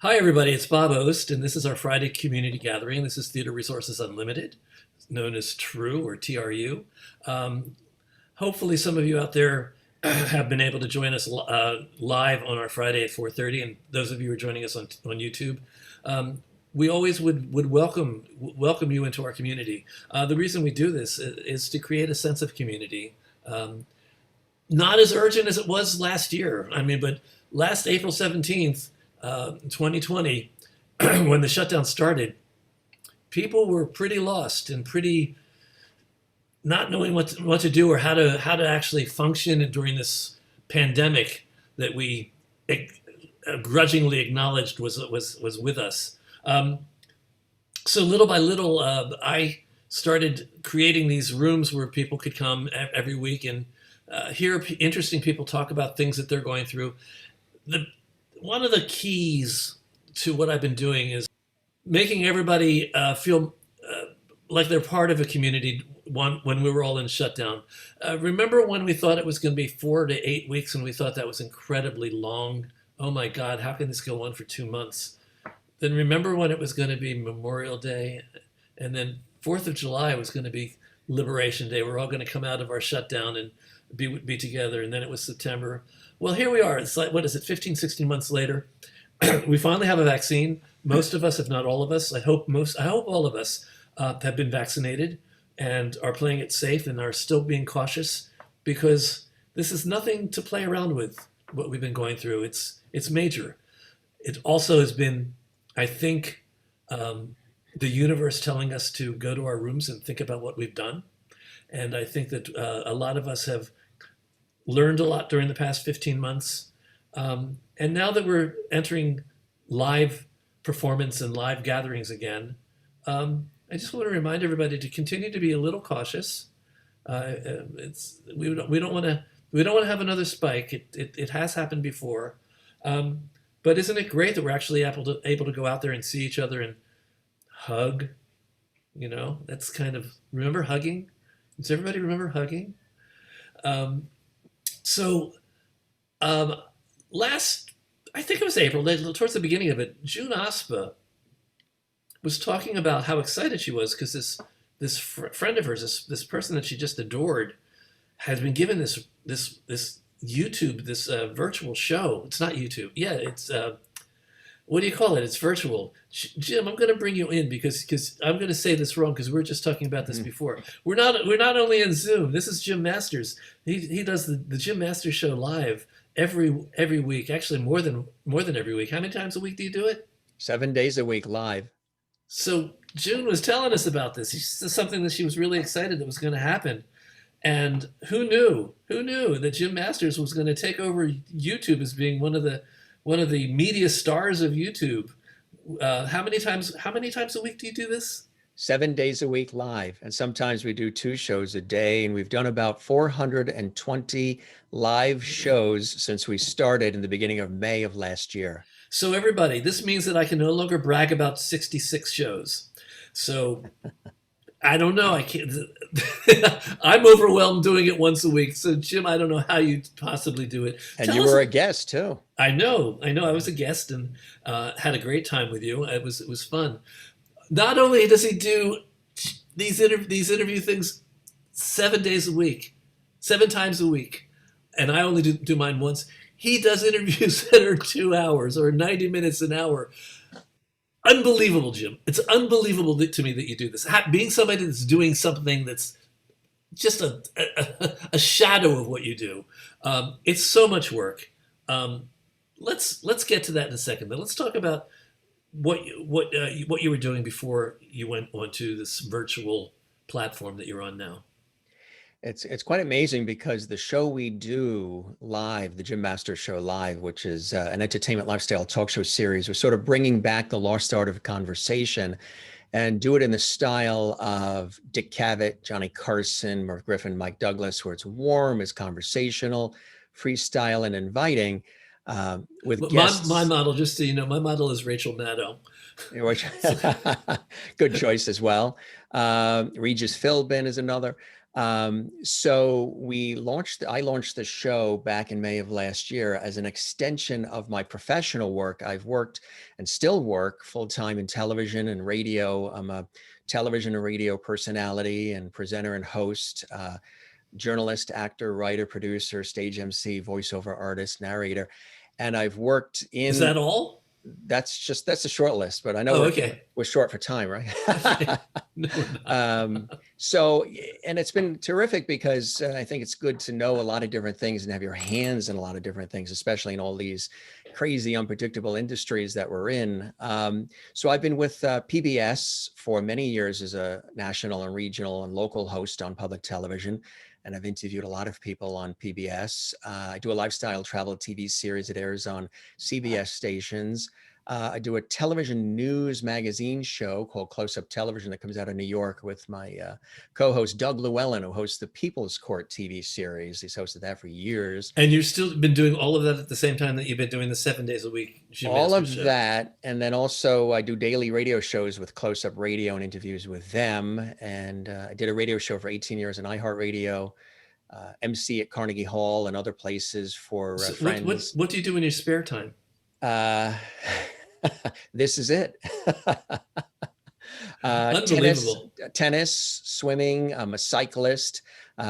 Hi, everybody. It's Bob Ost, and this is our Friday community gathering. This is Theater Resources Unlimited, known as TRU or TRU. Hopefully, some of you out there have been able to join us live on our Friday at 4:30, and those of you who are joining us on YouTube. We always would welcome you into our community. The reason we do this is to create a sense of community. Not as urgent as it was last year. But last April 17th, 2020, when the shutdown started, people were pretty lost and pretty not knowing what to do or how to actually function during this pandemic that we grudgingly acknowledged was with us. So little by little, I started creating these rooms where people could come every week and hear interesting people talk about things that they're going through. One of the keys to what I've been doing is making everybody feel like they're part of a community when we were all in shutdown. Remember when we thought it was going to be 4 to 8 weeks and we thought that was incredibly long? Oh my God, how can this go on for 2 months? Then remember when it was going to be Memorial Day, and then 4th of July was going to be Liberation Day. We're all going to come out of our shutdown and be together, and then it was September. Well, here we are. It's like, what is it, 15, 16 months later. We finally have a vaccine. Most of us, if not all of us, I hope all of us have been vaccinated and are playing it safe and are still being cautious, because this is nothing to play around with, what we've been going through. It's major. It also has been, I think, the universe telling us to go to our rooms and think about what we've done. And I think that a lot of us have learned a lot during the past 15 months. And now that we're entering live performance and live gatherings again, I just want to remind everybody to continue to be a little cautious. We don't want to have another spike. It has happened before. But isn't it great that we're actually able to go out there and see each other and hug? That's kind of, remember hugging? Does everybody remember hugging? Last, I think it was April, towards the beginning of it, June Aspa was talking about how excited she was because this friend of hers, this person that she just adored, has been given this YouTube, this virtual show. It's not YouTube. Yeah, it's what do you call it? It's virtual. Jim, I'm going to bring you in because I'm going to say this wrong because we were just talking about this before. We're not only in Zoom. This is Jim Masters. He does the Jim Masters show live every week. Actually, more than every week. How many times a week do you do it? 7 days a week live. So June was telling us about this. This is something that she was really excited that was going to happen. And who knew that Jim Masters was going to take over YouTube as being one of the media stars of YouTube. How many times a week do you do this? 7 days a week live. And sometimes we do 2 shows a day. And we've done about 420 live shows since we started in the beginning of May of last year. So everybody, this means that I can no longer brag about 66 shows. So I don't know. I can't. I'm overwhelmed doing it once a week. So Jim, I don't know how you possibly do it. And you were a guest too. I know. I was a guest and had a great time with you. It was fun. Not only does he do these interview things 7 days a week, 7 times a week, and I only do mine once. He does interviews that are 2 hours or 90 minutes an hour. Unbelievable, Jim. It's unbelievable to me that you do this. Being somebody that's doing something that's just a shadow of what you do. It's so much work. Let's get to that in a second. But let's talk about what you were doing before you went onto this virtual platform that you're on now. It's quite amazing because the show we do live, the Jim Masters Show Live, which is an entertainment lifestyle talk show series, we're sort of bringing back the lost art of conversation and do it in the style of Dick Cavett, Johnny Carson, Merv Griffin, Mike Douglas, where it's warm, it's conversational, freestyle, and inviting with guests. My model, just so you know, my model is Rachel Maddow. Good choice as well. Regis Philbin is another. So I launched the show back in May of last year as an extension of my professional work. I've worked and still work full-time in television and radio. I'm a television and radio personality and presenter and host, journalist, actor, writer, producer, stage MC, voiceover artist, narrator. And I've worked Is in that all? that's a short list, but I know Oh, okay. we're short for time, right? Okay. No, we're not. So, and it's been terrific because I think it's good to know a lot of different things and have your hands in a lot of different things, especially in all these crazy, unpredictable industries that we're in. So I've been with PBS for many years as a national and regional and local host on public television. And I've interviewed a lot of people on PBS. I do a lifestyle travel TV series that airs on CBS stations. I do a television news magazine show called Close Up Television that comes out of New York with my co-host Doug Llewellyn, who hosts the People's Court TV series. He's hosted that for years. And you've still been doing all of that at the same time that you've been doing the 7 days a week Jim All Masters of show. that. And then also I do daily radio shows with Close Up Radio and interviews with them. And I did a radio show for 18 years on iHeartRadio, MC at Carnegie Hall and other places for So friends. what do you do in your spare time? This is it. Unbelievable. Tennis, swimming. I'm a cyclist.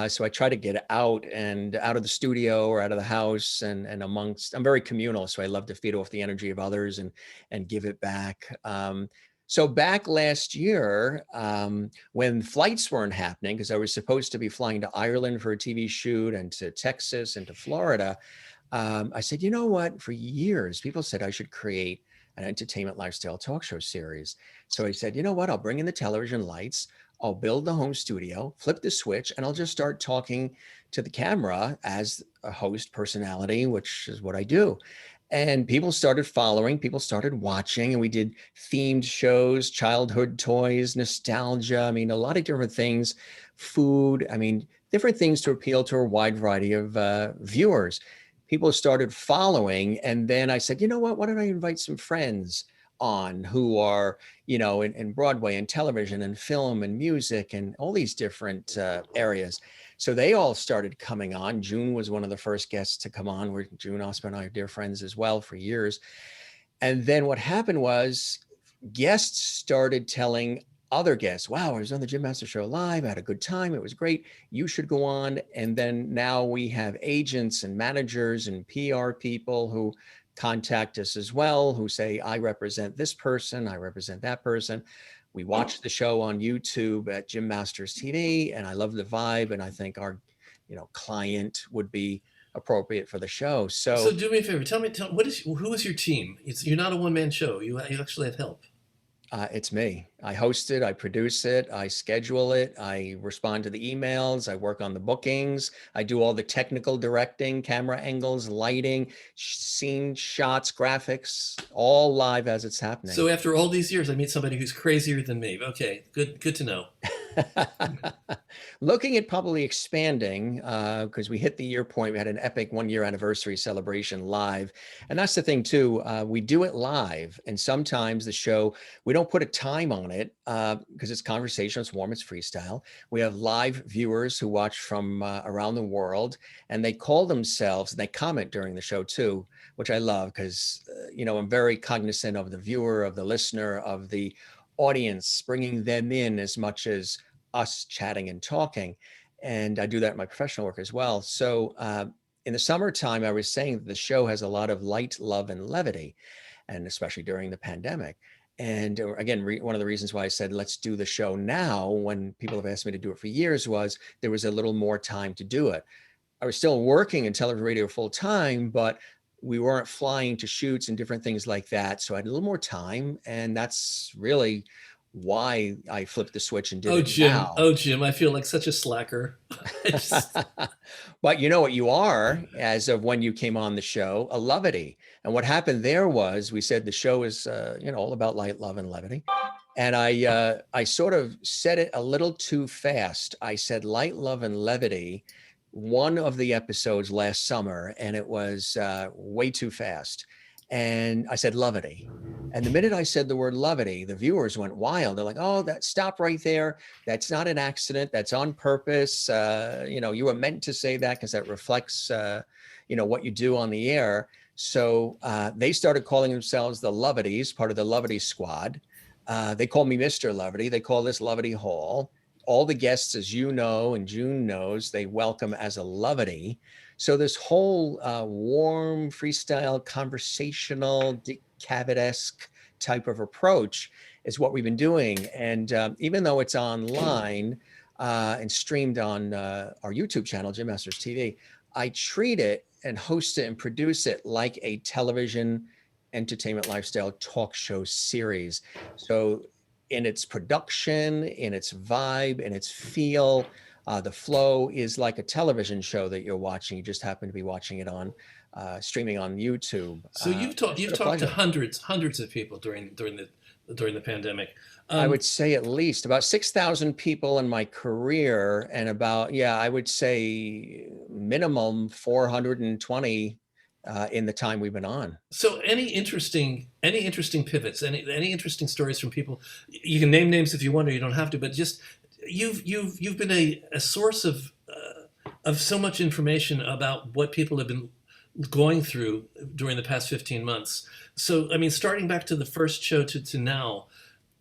So I try to get out of the studio or out of the house and I'm very communal. So I love to feed off the energy of others and give it back. So back last year, when flights weren't happening, because I was supposed to be flying to Ireland for a TV shoot and to Texas and to Florida, I said, you know what? For years, people said I should create an entertainment lifestyle talk show series. So I said, you know what? I'll bring in the television lights. I'll build the home studio, flip the switch, and I'll just start talking to the camera as a host personality, which is what I do. And people started following, people started watching, and we did themed shows, childhood toys, nostalgia. I mean, a lot of different things, food. I mean, different things to appeal to a wide variety of viewers. People started following. And then I said, you know what, why don't I invite some friends on who are, in Broadway and television and film and music and all these different areas. So they all started coming on. June was one of the first guests to come on. June Osman and I are dear friends as well for years. And then what happened was guests started telling other guests, wow, I was on the Jim Master Show live. I had a good time. It was great. You should go on. And then now we have agents and managers and PR people who contact us as well, who say, I represent this person. I represent that person. We watch the show on YouTube at Jim Masters TV, and I love the vibe. And I think our, client would be appropriate for the show. So do me a favor. Tell me, who is your team? You're not a one-man show. You actually have help. It's me. I host it, I produce it, I schedule it, I respond to the emails, I work on the bookings, I do all the technical directing, camera angles, lighting, scene shots, graphics, all live as it's happening. So after all these years, I meet somebody who's crazier than me. Okay, good to know. Looking at probably expanding, because we hit the year point. We had an epic 1-year anniversary celebration live. And that's the thing too, we do it live. And sometimes the show, we don't put a time on it because it's conversation, it's warm, it's freestyle. We have live viewers who watch from around the world, and they call themselves, they comment during the show too, which I love because, I'm very cognizant of the viewer, of the listener, of the audience, bringing them in as much as us chatting and talking. And I do that in my professional work as well. So in the summertime, I was saying that the show has a lot of light, love, and levity, and especially during the pandemic. And again, one of the reasons why I said, let's do the show now, when people have asked me to do it for years, was there was a little more time to do it. I was still working in television radio full time, but we weren't flying to shoots and different things like that. So I had a little more time, and that's really why I flipped the switch and did it now. Oh, Jim, I feel like such a slacker. But you know what you are, as of when you came on the show, a levity. And what happened there was we said the show is, all about light, love, and levity. And I sort of said it a little too fast. I said light, love, and levity one of the episodes last summer, and it was way too fast. And I said levity. And the minute I said the word levity, the viewers went wild. They're like, "Oh, that stop right there. That's not an accident. That's on purpose. You were meant to say that because that reflects, what you do on the air." So they started calling themselves the Lovities, part of the Levity Squad. They call me Mr. Levity. They call this Levity Hall. All the guests, as you know, and June knows, they welcome as a Levity. So this whole warm, freestyle, conversational, Dick Cavett-esque type of approach is what we've been doing. And even though it's online and streamed on our YouTube channel, Jim Masters TV, I treat it and host it and produce it like a television entertainment lifestyle talk show series. So in its production, in its vibe, in its feel, the flow is like a television show that you're watching. You just happen to be watching it on streaming on YouTube. So you've talked to hundreds of people during the pandemic. I would say at least about 6,000 people in my career, and about, I would say minimum 420 in the time we've been on. So any interesting pivots, any interesting stories from people? You can name names if you want, or you don't have to. But just you've been a source of so much information about what people have been going through during the past 15 months. So I mean, starting back to the first show to now,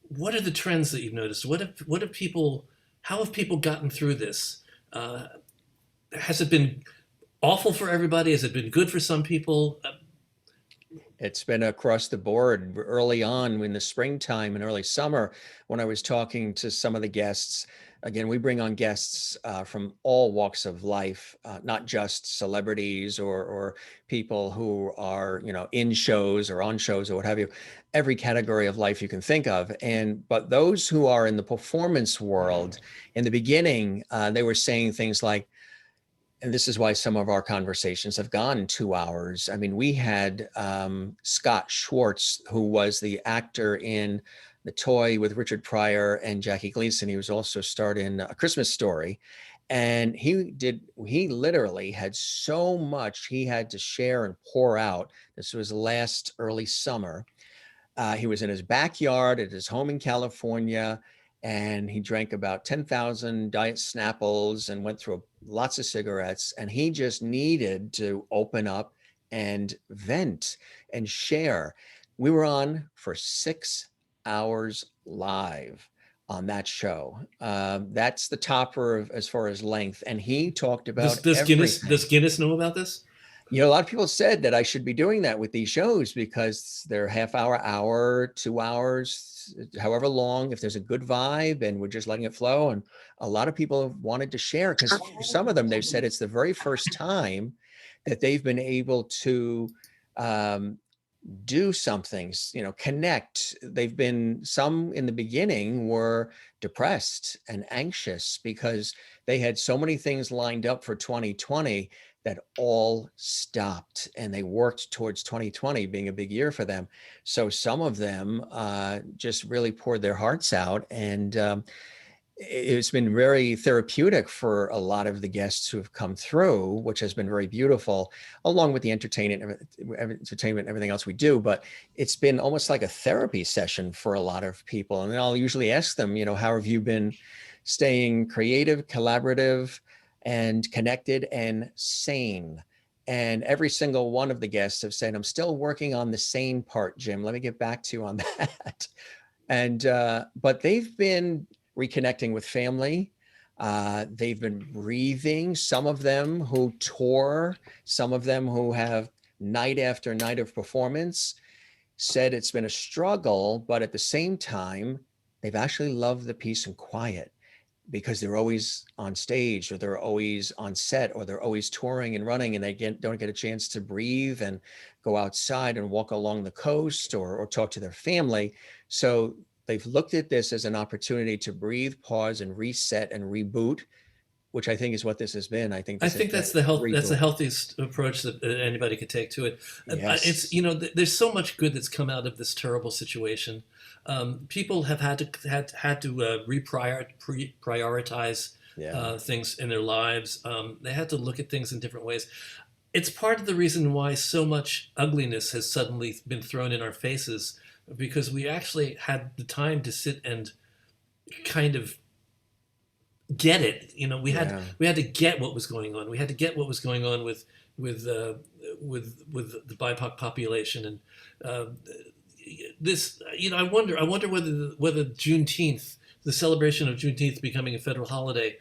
what are the trends that you've noticed? How have people gotten through this? Has it been awful for everybody? Has it been good for some people? It's been across the board. Early on in the springtime and early summer, when I was talking to some of the guests, again, we bring on guests from all walks of life, not just celebrities or people who are, in shows or on shows or what have you, every category of life you can think of. But those who are in the performance world, in the beginning, they were saying things like, and this is why some of our conversations have gone 2 hours. I mean, we had Scott Schwartz, who was the actor in The Toy with Richard Pryor and Jackie Gleason. He was also starred in A Christmas Story. And he literally had so much he had to share and pour out. This was last early summer. He was in his backyard at his home in California, and he drank about 10,000 Diet Snapples and went through lots of cigarettes. And he just needed to open up and vent and share. We were on for 6 hours live on that show. That's the topper as far as length. And he talked about everything. Does Guinness know about this? A lot of people said that I should be doing that with these shows because they're half hour, 2 hours, however long, if there's a good vibe and we're just letting it flow. And a lot of people have wanted to share because some of them, they've said it's the very first time that they've been able to do something, connect. Some in the beginning were depressed and anxious because they had so many things lined up for 2020 that all stopped, and they worked towards 2020 being a big year for them. So some of them just really poured their hearts out, and it's been very therapeutic for a lot of the guests who have come through, which has been very beautiful, along with the entertainment, everything else we do. But it's been almost like a therapy session for a lot of people. And then I'll usually ask them, how have you been staying creative, collaborative, and connected and sane? And every single one of the guests have said, I'm still working on the sane part, Jim. Let me get back to you on that. And but they've been reconnecting with family. They've been breathing. Some of them who tour, some of them who have night after night of performance said it's been a struggle, but at the same time, they've actually loved the peace and quiet, because they're always on stage, or they're always on set, or they're always touring and running, and they don't get a chance to breathe and go outside and walk along the coast or talk to their family. So they've looked at this as an opportunity to breathe, pause, and reset and reboot, which I think is what this has been. I think that's the healthiest approach that anybody could take to it. Yes. It's there's so much good that's come out of this terrible situation. People have had to prioritize things in their lives. They had to look at things in different ways. it's part of the reason why so much ugliness has suddenly been thrown in our faces, because we actually had the time to sit and kind of get it. You know, Yeah. we had to get what was going on. We had to get what was going on with with the BIPOC population, and uh, this. You know, I wonder whether Juneteenth, the celebration of Juneteenth becoming a federal holiday,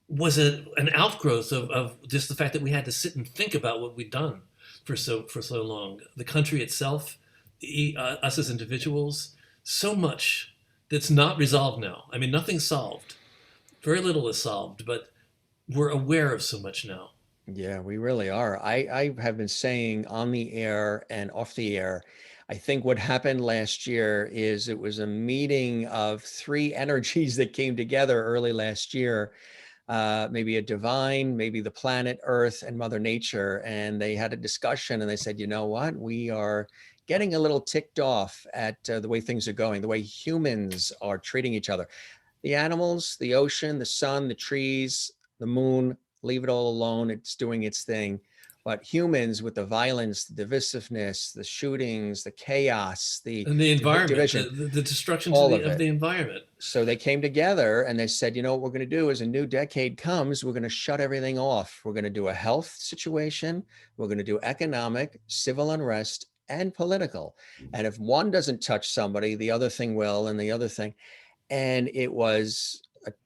was an outgrowth of just the fact that we had to sit and think about what we'd done for so long. The country itself, us as individuals, so much that's not resolved now. I mean, nothing's solved. Very little is solved, but we're aware of so much now. Yeah, we really are. I have been saying on the air and off the air, I think what happened last year is it was a meeting of three energies that came together early last year, maybe a divine, maybe the planet Earth and Mother Nature. And they had a discussion and they said, you know what? We are getting a little ticked off at the way things are going, the way humans are treating each other. The animals, the ocean, the sun, the trees, the moon, leave it all alone. It's doing its thing. But humans with the violence, the divisiveness, the shootings, the chaos, the And the environment, division, the destruction all of of it. the environment. So they came together and they said, you know, what we're going to do as a new decade comes, we're going to shut everything off. We're going to do a health situation. We're going to do economic, civil unrest, and political. And if one doesn't touch somebody, the other thing will, and the other thing. And it was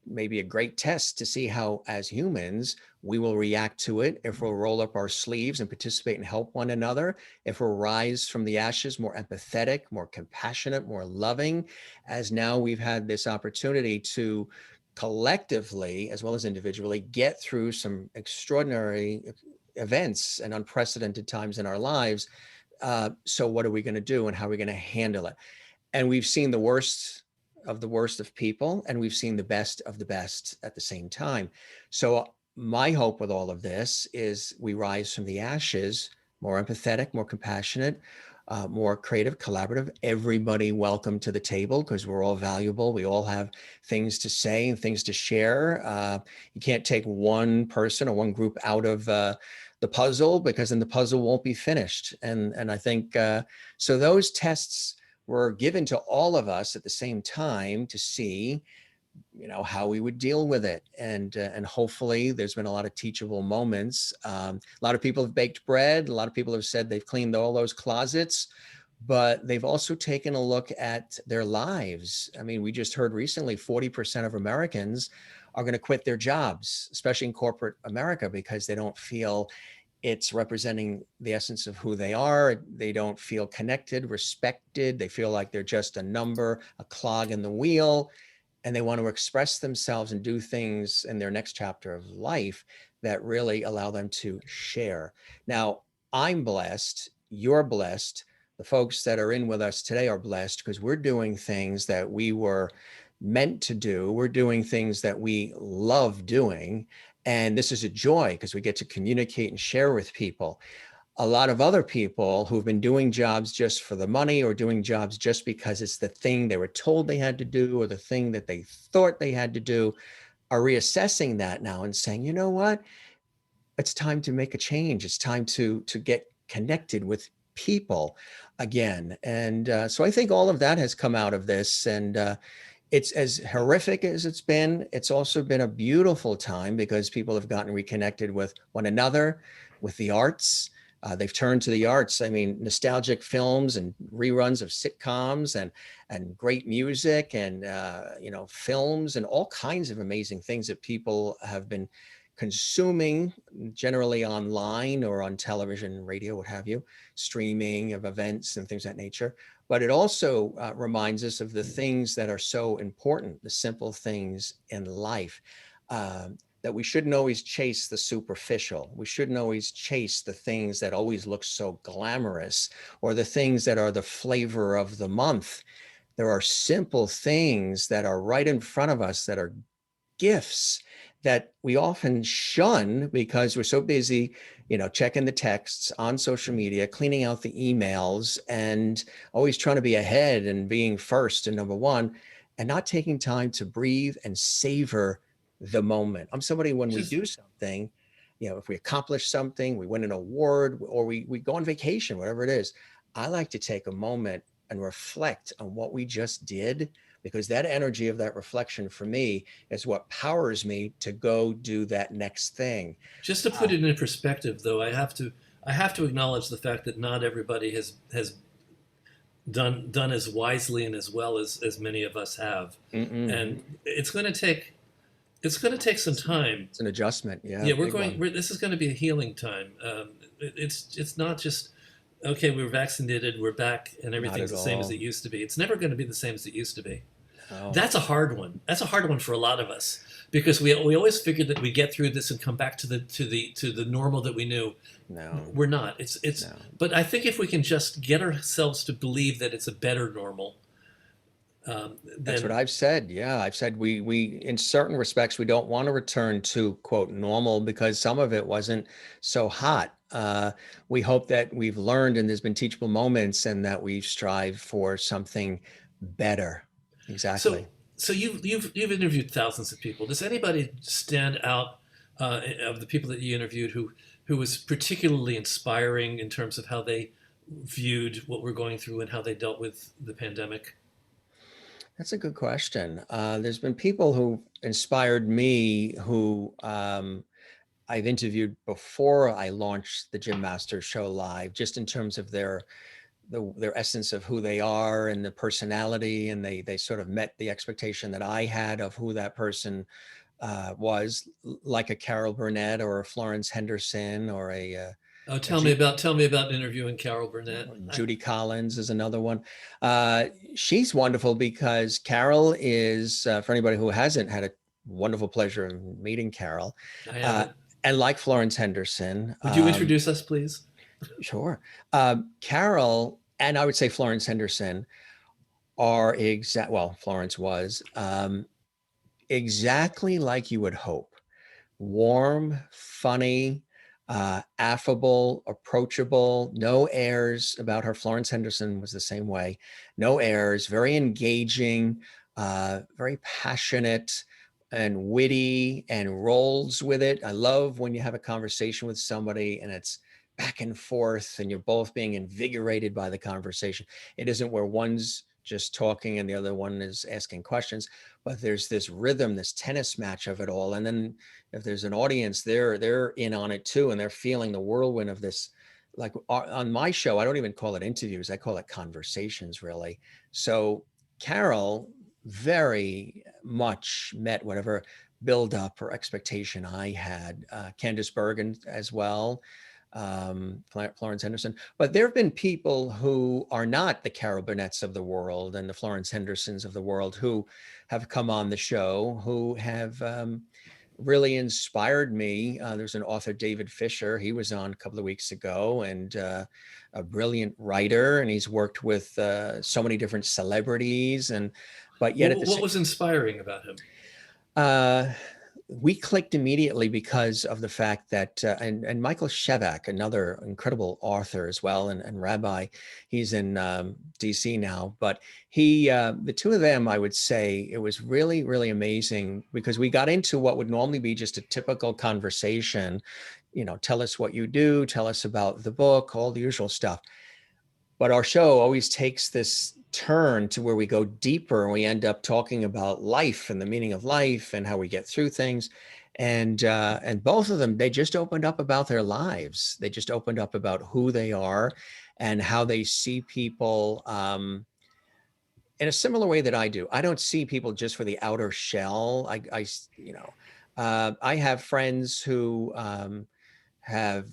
maybe a great test to see how, as humans, we will react to it, if we'll roll up our sleeves and participate and help one another, if we'll rise from the ashes more empathetic, more compassionate, more loving, as now we've had this opportunity to collectively, as well as individually, get through some extraordinary events and unprecedented times in our lives. So what are we going to do and how are we going to handle it? And we've seen the worst of people, and we've seen the best of the best at the same time. So my hope with all of this is we rise from the ashes, more empathetic, more compassionate, more creative, collaborative, everybody welcome to the table because we're all valuable. We all have things to say and things to share. You can't take one person or one group out of the puzzle, because then the puzzle won't be finished. And I think so those tests were given to all of us at the same time to see, you know, how we would deal with it. And hopefully there's been a lot of teachable moments. A lot of people have baked bread. A lot of people have said they've cleaned all those closets, but they've also taken a look at their lives. I mean, we just heard recently 40% of Americans are going to quit their jobs, especially in corporate America, because they don't feel it's representing the essence of who they are. They don't feel connected, respected. They feel like they're just a number, a clog in the wheel, and they want to express themselves and do things in their next chapter of life that really allow them to share. Now, I'm blessed, you're blessed, the folks that are in with us today are blessed because we're doing things that we were meant to do. We're doing things that we love doing. And this is a joy because we get to communicate and share with people. A lot of other people who've been doing jobs just for the money or doing jobs just because it's the thing they were told they had to do or the thing that they thought they had to do are reassessing that now and saying, you know what? It's time to make a change. It's time to get connected with people again. And so I think all of that has come out of this. And it's as horrific as it's been. It's also been a beautiful time because people have gotten reconnected with one another, with the arts. They've turned to the arts. I mean, nostalgic films and reruns of sitcoms and great music and you know, films and all kinds of amazing things that people have been consuming, generally online or on television, radio, what have you, streaming of events and things of that nature. But it also reminds us of the things that are so important, the simple things in life, that we shouldn't always chase the superficial. We shouldn't always chase the things that always look so glamorous or the things that are the flavor of the month. There are simple things that are right in front of us that are gifts that we often shun because we're so busy, you know, checking the texts on social media, cleaning out the emails, and always trying to be ahead and being first and number one, and not taking time to breathe and savor the moment. I'm somebody, when we Just do something, if we accomplish something, we win an award, or we go on vacation, whatever it is, I like to take a moment and reflect on what we just did, because that energy of that reflection for me is what powers me to go do that next thing. Just to put it in perspective, though, I have to acknowledge the fact that not everybody has done as wisely and as well as many of us have, Mm-mm. and it's going to take some time. It's an adjustment. Yeah, Yeah, big one. this is going to be a healing time. It's not just okay. We're vaccinated. We're back, and Not everything's at the same as all. it used to be. It's never going to be the same as it used to be. No, That's a hard one. That's a hard one for a lot of us because we always figured that we get through this and come back to the normal that we knew. no, We're not. It's. no. But I think if we can just get ourselves to believe that it's a better normal, That's what then I've said. Yeah, I've said we in certain respects we don't want to return to quote normal because some of it wasn't so hot. We hope that we've learned and there's been teachable moments and that we strive for something better. so Exactly. you've interviewed thousands of people. Does anybody stand out of the people that you interviewed who was particularly inspiring in terms of how they viewed what we're going through and how they dealt with the pandemic? That's a good question. There's been people who inspired me who I've interviewed before I launched the Jim Master Show live, just in terms of their essence of who they are and the personality, and they sort of met the expectation that I had of who that person was, like a Carol Burnett or a Florence Henderson or Oh, a Ju- tell me about interviewing Carol Burnett. Judy Collins is another one. She's wonderful because Carol is, for anybody who hasn't had a wonderful pleasure in meeting Carol, I uh, haven't. and like Florence Henderson, Would you introduce us, please? sure. Carol and I would say Florence Henderson are well, Florence was exactly like you would hope. Warm, funny, affable, approachable, no airs about her. Florence Henderson was the same way. No airs, very engaging, very passionate and witty and rolls with it. I love when you have a conversation with somebody and it's back and forth and you're both being invigorated by the conversation. It isn't where one's just talking and the other one is asking questions, but there's this rhythm, this tennis match of it all. And then if there's an audience, they're in on it too, and they're feeling the whirlwind of this. Like on my show, I don't even call it interviews; I call it conversations, really. So Carol very much met whatever build up or expectation I had. Candice Bergen as well, Florence Henderson. But there have been people who are not the Carol Burnett's of the world and the Florence Hendersons of the world who have come on the show, who have really inspired me. There's an author, David Fisher. He was on a couple of weeks ago, and a brilliant writer, and he's worked with so many different celebrities. And but yet at the What same, was inspiring about him? uh, we clicked immediately because of the fact that, and Michael Shevak, another incredible author as well, and rabbi, he's in DC now, but the two of them, I would say it was really, really amazing because we got into what would normally be just a typical conversation, tell us what you do, tell us about the book, all the usual stuff. But our show always takes this turn to where we go deeper and we end up talking about life and the meaning of life and how we get through things. And both of them, they just opened up about their lives. They just opened up about who they are and how they see people in a similar way that I do. I don't see people just for the outer shell. I have friends who have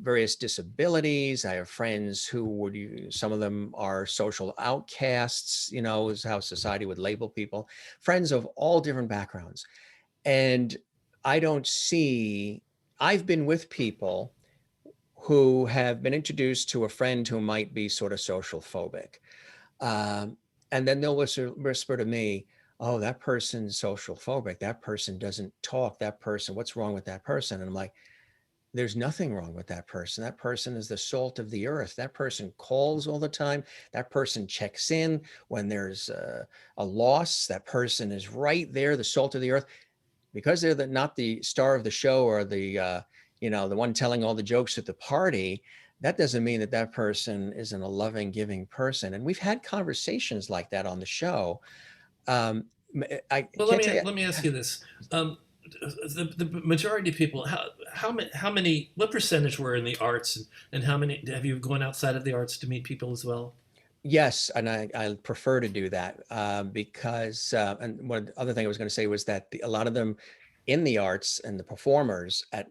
various disabilities. I have friends who some of them are social outcasts, is how society would label people, friends of all different backgrounds. And I don't see, I've been with people who have been introduced to a friend who might be sort of social phobic. And then they'll whisper to me, oh, that person's social phobic. That person doesn't talk. That person, what's wrong with that person? And I'm like, there's nothing wrong with that person. That person is the salt of the earth. That person calls all the time. That person checks in when there's a loss. That person is right there, the salt of the earth. because they're not the star of the show or the the one telling all the jokes at the party, that doesn't mean that that person isn't a loving, giving person. And we've had conversations like that on the show. Um, I Well, can't tell you. let me ask you this: the majority of people, how many, what percentage were in the arts, and how many have you gone outside of the arts to meet people as well? Yes, and I prefer to do that because, and one other thing I was going to say was that a lot of them in the arts and the performers at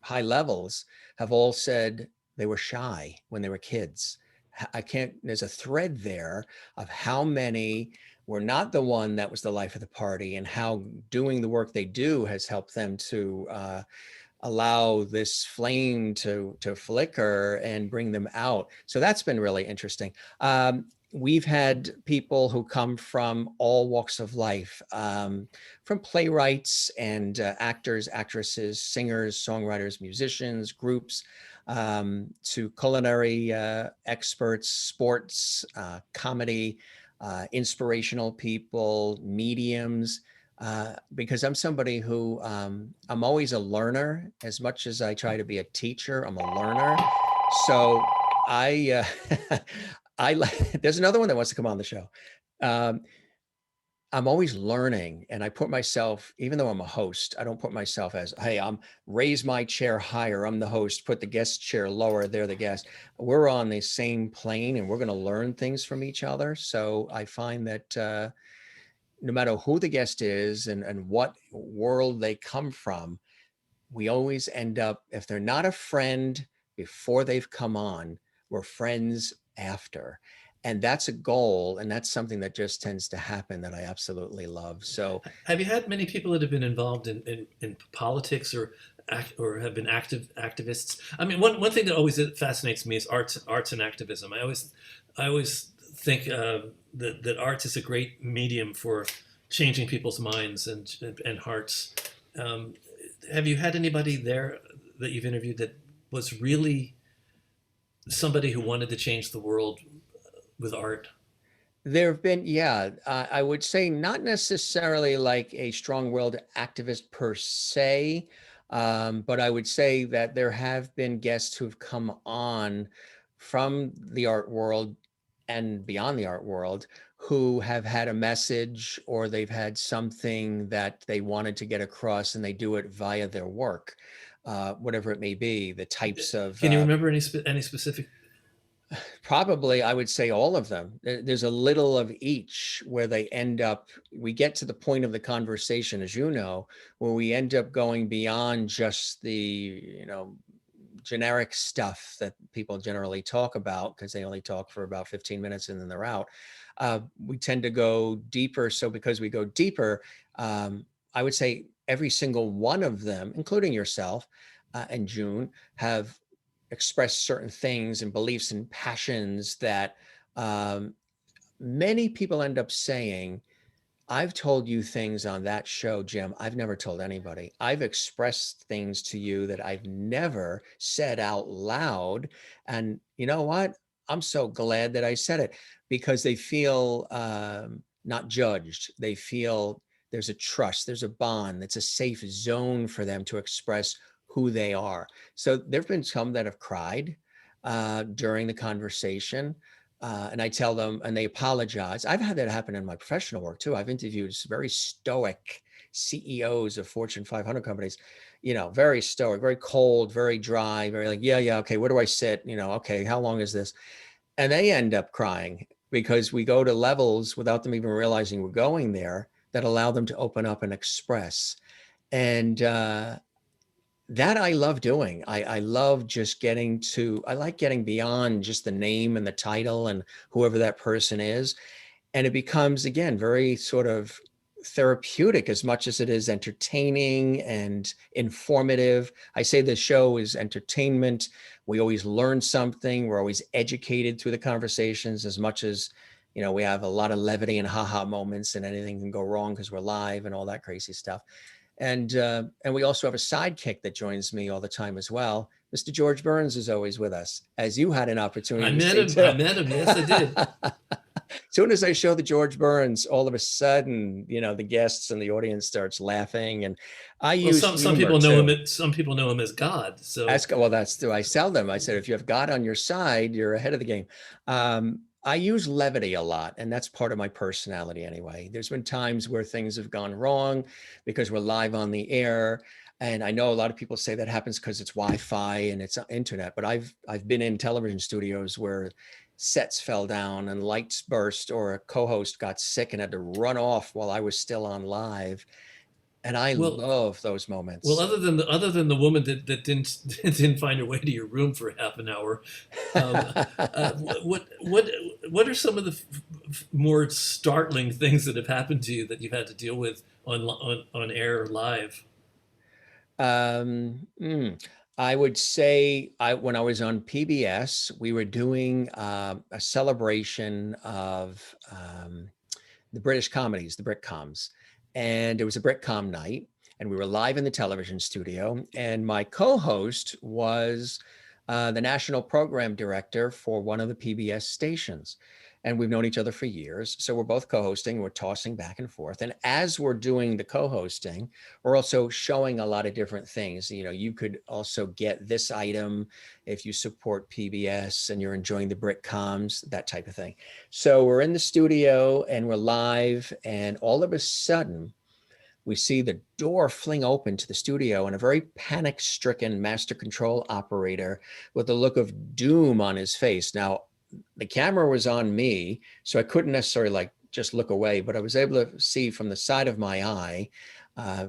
high levels have all said they were shy when they were kids. I can't, there's a thread there of how many were not the one that was the life of the party, and how doing the work they do has helped them to allow this flame to flicker and bring them out. So that's been really interesting. We've had people who come from all walks of life, from playwrights and actors, actresses, singers, songwriters, musicians, groups, to culinary experts, sports, comedy, inspirational people, mediums, because I'm somebody who I'm always a learner. As much as I try to be a teacher, I'm a learner. So I, there's another one that wants to come on the show. Um, I'm always learning, and I put myself, even though I'm a host, I don't put myself as, hey, I'm raise my chair higher. I'm the host, put the guest chair lower. They're the guest. We're on the same plane, and we're going to learn things from each other. So I find that no matter who the guest is and what world they come from, we always end up, if they're not a friend before they've come on, we're friends after. And that's a goal. And that's something that just tends to happen that I absolutely love. So Have you had many people that have been involved in politics or have been activists? I mean, one thing that always fascinates me is arts and activism. I always think that arts is a great medium for changing people's minds and hearts. Um, have you had anybody there that you've interviewed that was really somebody who wanted to change the world with art? there have been, yeah, I would say not necessarily like a strong-willed activist per se, but I would say that there have been guests who've come on from the art world and beyond the art world who have had a message, or they've had something that they wanted to get across, and they do it via their work, whatever it may be, the types of Can you remember any specific? probably, I would say all of them. There's a little of each where they end up, we get to the point of the conversation, as you know, where we end up going beyond just the, generic stuff that people generally talk about, because they only talk for about 15 minutes and then they're out. We tend to go deeper. So because we go deeper, I would say every single one of them, including yourself and June, have express certain things and beliefs and passions that many people end up saying, I've told you things on that show, Jim, I've never told anybody. I've expressed things to you that I've never said out loud. And you know what? I'm so glad that I said it, because they feel not judged. They feel there's a trust, there's a bond, it's a safe zone for them to express who they are. So there've been some that have cried during the conversation. And I tell them, and they apologize. I've had that happen in my professional work too. I've interviewed very stoic CEOs of Fortune 500 companies, very stoic, very cold, very dry, very like, yeah, okay, where do I sit? Okay, how long is this? And they end up crying because we go to levels without them even realizing we're going there, that allow them to open up and express. And that I love doing. I love just I like getting beyond just the name and the title and whoever that person is. And it becomes, again, very sort of therapeutic as much as it is entertaining and informative. I say the show is entertainment. We always learn something. We're always educated through the conversations, as much as, we have a lot of levity and haha moments, and anything can go wrong because we're live and all that crazy stuff. And we also have a sidekick that joins me all the time as well. Mr. George Burns is always with us, as you had an I opportunity to met see him. I too. met him. Yes, I did. soon as I show the George Burns, all of a sudden, the guests and the audience starts laughing. And I Well, use some humor people know him. too. Some people know him as God. So, Well, that's true. I sell them. I said, if you have God on your side, you're ahead of the game. I use levity a lot, and that's part of my personality anyway. There's been times where things have gone wrong because we're live on the air. And I know a lot of people say that happens because it's Wi-Fi and it's internet, but I've been in television studios where sets fell down and lights burst, or a co-host got sick and had to run off while I was still on live. And I well, love those well, moments. other than the woman that didn't didn't find her way to your room for half an hour, um, what are some of the more startling things that have happened to you that you've had to deal with on air live? Um, mm, I would say when I was on PBS, we were doing a celebration of the British comedies, the Britcoms. And it was a Britcom night, and we were live in the television studio. And my co-host was the national program director for one of the PBS stations. And we've known each other for years. So we're both co-hosting, we're tossing back and forth. And as we're doing the co-hosting, we're also showing a lot of different things. You could also get this item if you support PBS and you're enjoying the Britcoms, that type of thing. So we're in the studio and we're live, and all of a sudden, we see the door fling open to the studio and a very panic-stricken master control operator with a look of doom on his face. Now, the camera was on me, so I couldn't necessarily just look away, but I was able to see from the side of my eye,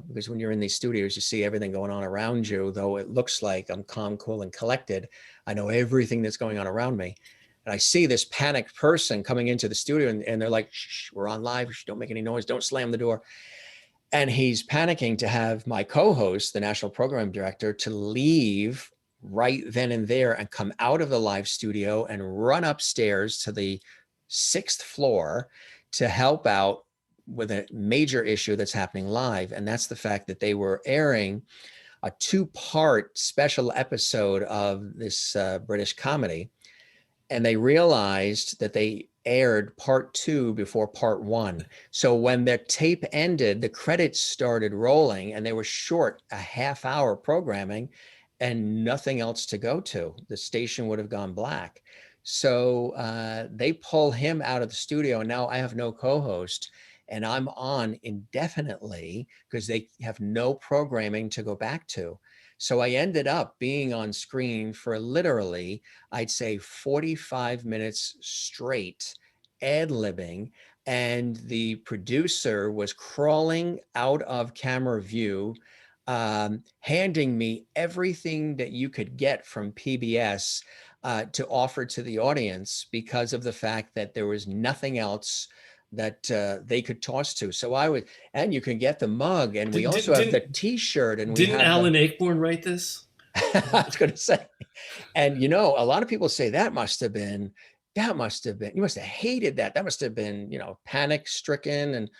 because when you're in these studios, you see everything going on around you, though it looks like I'm calm, cool, and collected. I know everything that's going on around me. And I see this panicked person coming into the studio, and they're like, shh, we're on live. Don't make any noise. Don't slam the door. And he's panicking to have my co-host, the national program director, to leave right then and there and come out of the live studio and run upstairs to the 6th floor to help out with a major issue that's happening live. And that's the fact that they were airing a 2-part special episode of this British comedy. And they realized that they aired part 2 before part 1. So when the tape ended, the credits started rolling and they were short a half-hour programming and nothing else to go to. The station would have gone black. So they pull him out of the studio, and now I have no co-host, and I'm on indefinitely because they have no programming to go back to. So I ended up being on screen for literally, I'd say 45 minutes straight, ad-libbing, and the producer was crawling out of camera view, handing me everything that you could get from PBS to offer to the audience because of the fact that there was nothing else that they could toss to. So and you can get the mug, and we Did, also didn't have the didn't T-shirt, and we didn't have the. Alan Ayckbourn write this? I was going to say, and a lot of people say that must have been, you must have hated that. That must have been, panic stricken. And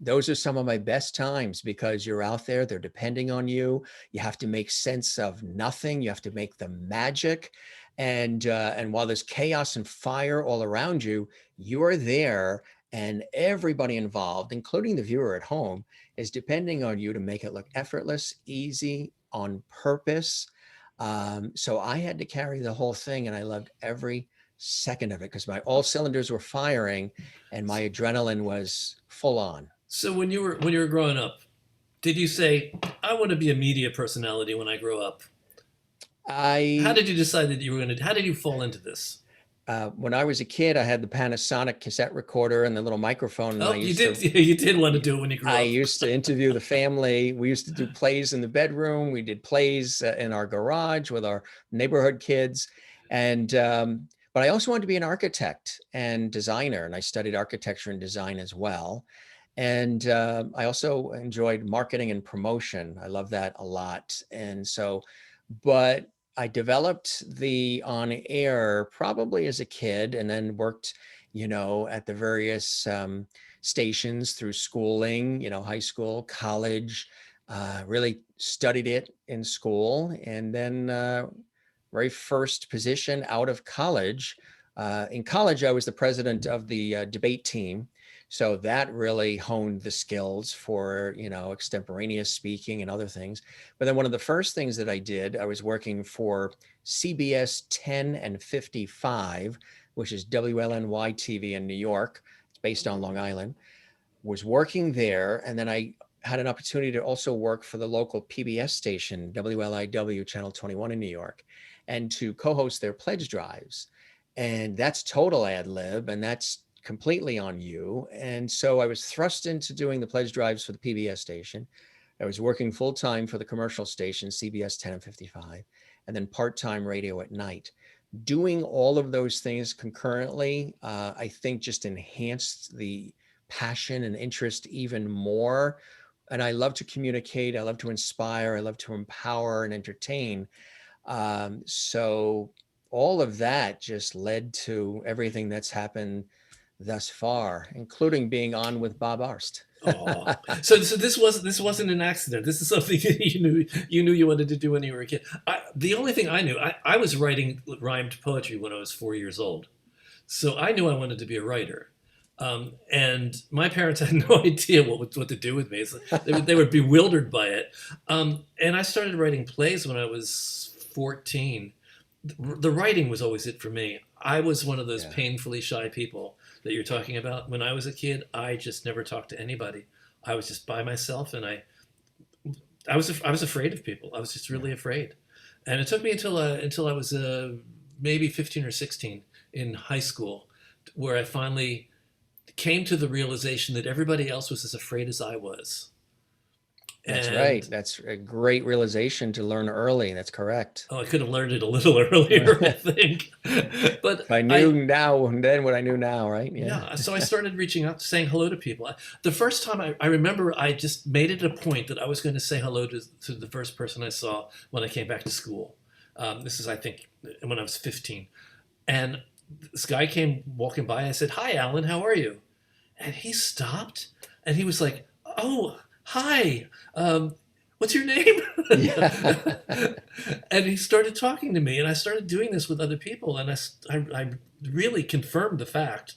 those are some of my best times because you're out there, they're depending on you. You have to make sense of nothing. You have to make the magic. And while there's chaos and fire all around you, you are there, and everybody involved, including the viewer at home, is depending on you to make it look effortless, easy, on purpose. So I had to carry the whole thing, and I loved every second of it because all cylinders were firing and my adrenaline was full on. So when you were growing up, did you say, I want to be a media personality when I grow up? How I did you decide that you were going to? How did you fall into this? When I was a kid, I had the Panasonic cassette recorder and the little microphone, and Oh, you did. You did want to do it when you grew I up. used to interview the family. We used to do plays in the bedroom. We did plays in our garage with our neighborhood kids. And, but I also wanted to be an architect and designer, and I studied architecture and design as well. And I also enjoyed marketing and promotion. I love that a lot. And so, but I developed the on air probably as a kid, and then worked, at the various stations through schooling, high school, college, really studied it in school. And then very first position out of college In college, I was the president of the debate team. So that really honed the skills for, extemporaneous speaking and other things. But then one of the first things that I did, I was working for CBS 10 and 55, which is WLNY TV in New York. It's based on Long Island. Was working there. And then I had an opportunity to also work for the local PBS station, WLIW Channel 21 in New York, and to co-host their pledge drives. And that's total ad lib, and that's completely on you. And so I was thrust into doing the pledge drives for the PBS station. I was working full time for the commercial station, CBS 10 and 55, and then part-time radio at night. Doing all of those things concurrently, I think just enhanced the passion and interest even more. And I love to communicate. I love to inspire. I love to empower and entertain. So all of that just led to everything that's happened thus far, including being on with Bob Arst. Oh, so this wasn't an accident. This is something you knew you wanted to do when you were a kid. The only thing I knew, I was writing rhymed poetry when I was 4 years old, so I knew I wanted to be a writer. And my parents had no idea what to do with me. So they were bewildered by it. And I started writing plays when I was 14. The writing was always it for me. I was one of those painfully shy people that you're talking about. When I was a kid, I just never talked to anybody. I was just by myself, and I was afraid of people. I was just really afraid. And it took me until I was maybe 15 or 16 in high school, where I finally came to the realization that everybody else was as afraid as I was. That's right. That's a great realization to learn early. That's correct. Oh, I could have learned it a little earlier, I think. But if I knew now, then what I knew now, right? Yeah. So I started reaching out, saying hello to people. The first time I remember, I just made it a point that I was going to say hello to the first person I saw when I came back to school. This is, I think, when I was 15. And this guy came walking by. I said, "Hi, Alan. How are you?" And he stopped, and he was like, "Oh, hi. What's your name?" And he started talking to me, and I started doing this with other people, and I really confirmed the fact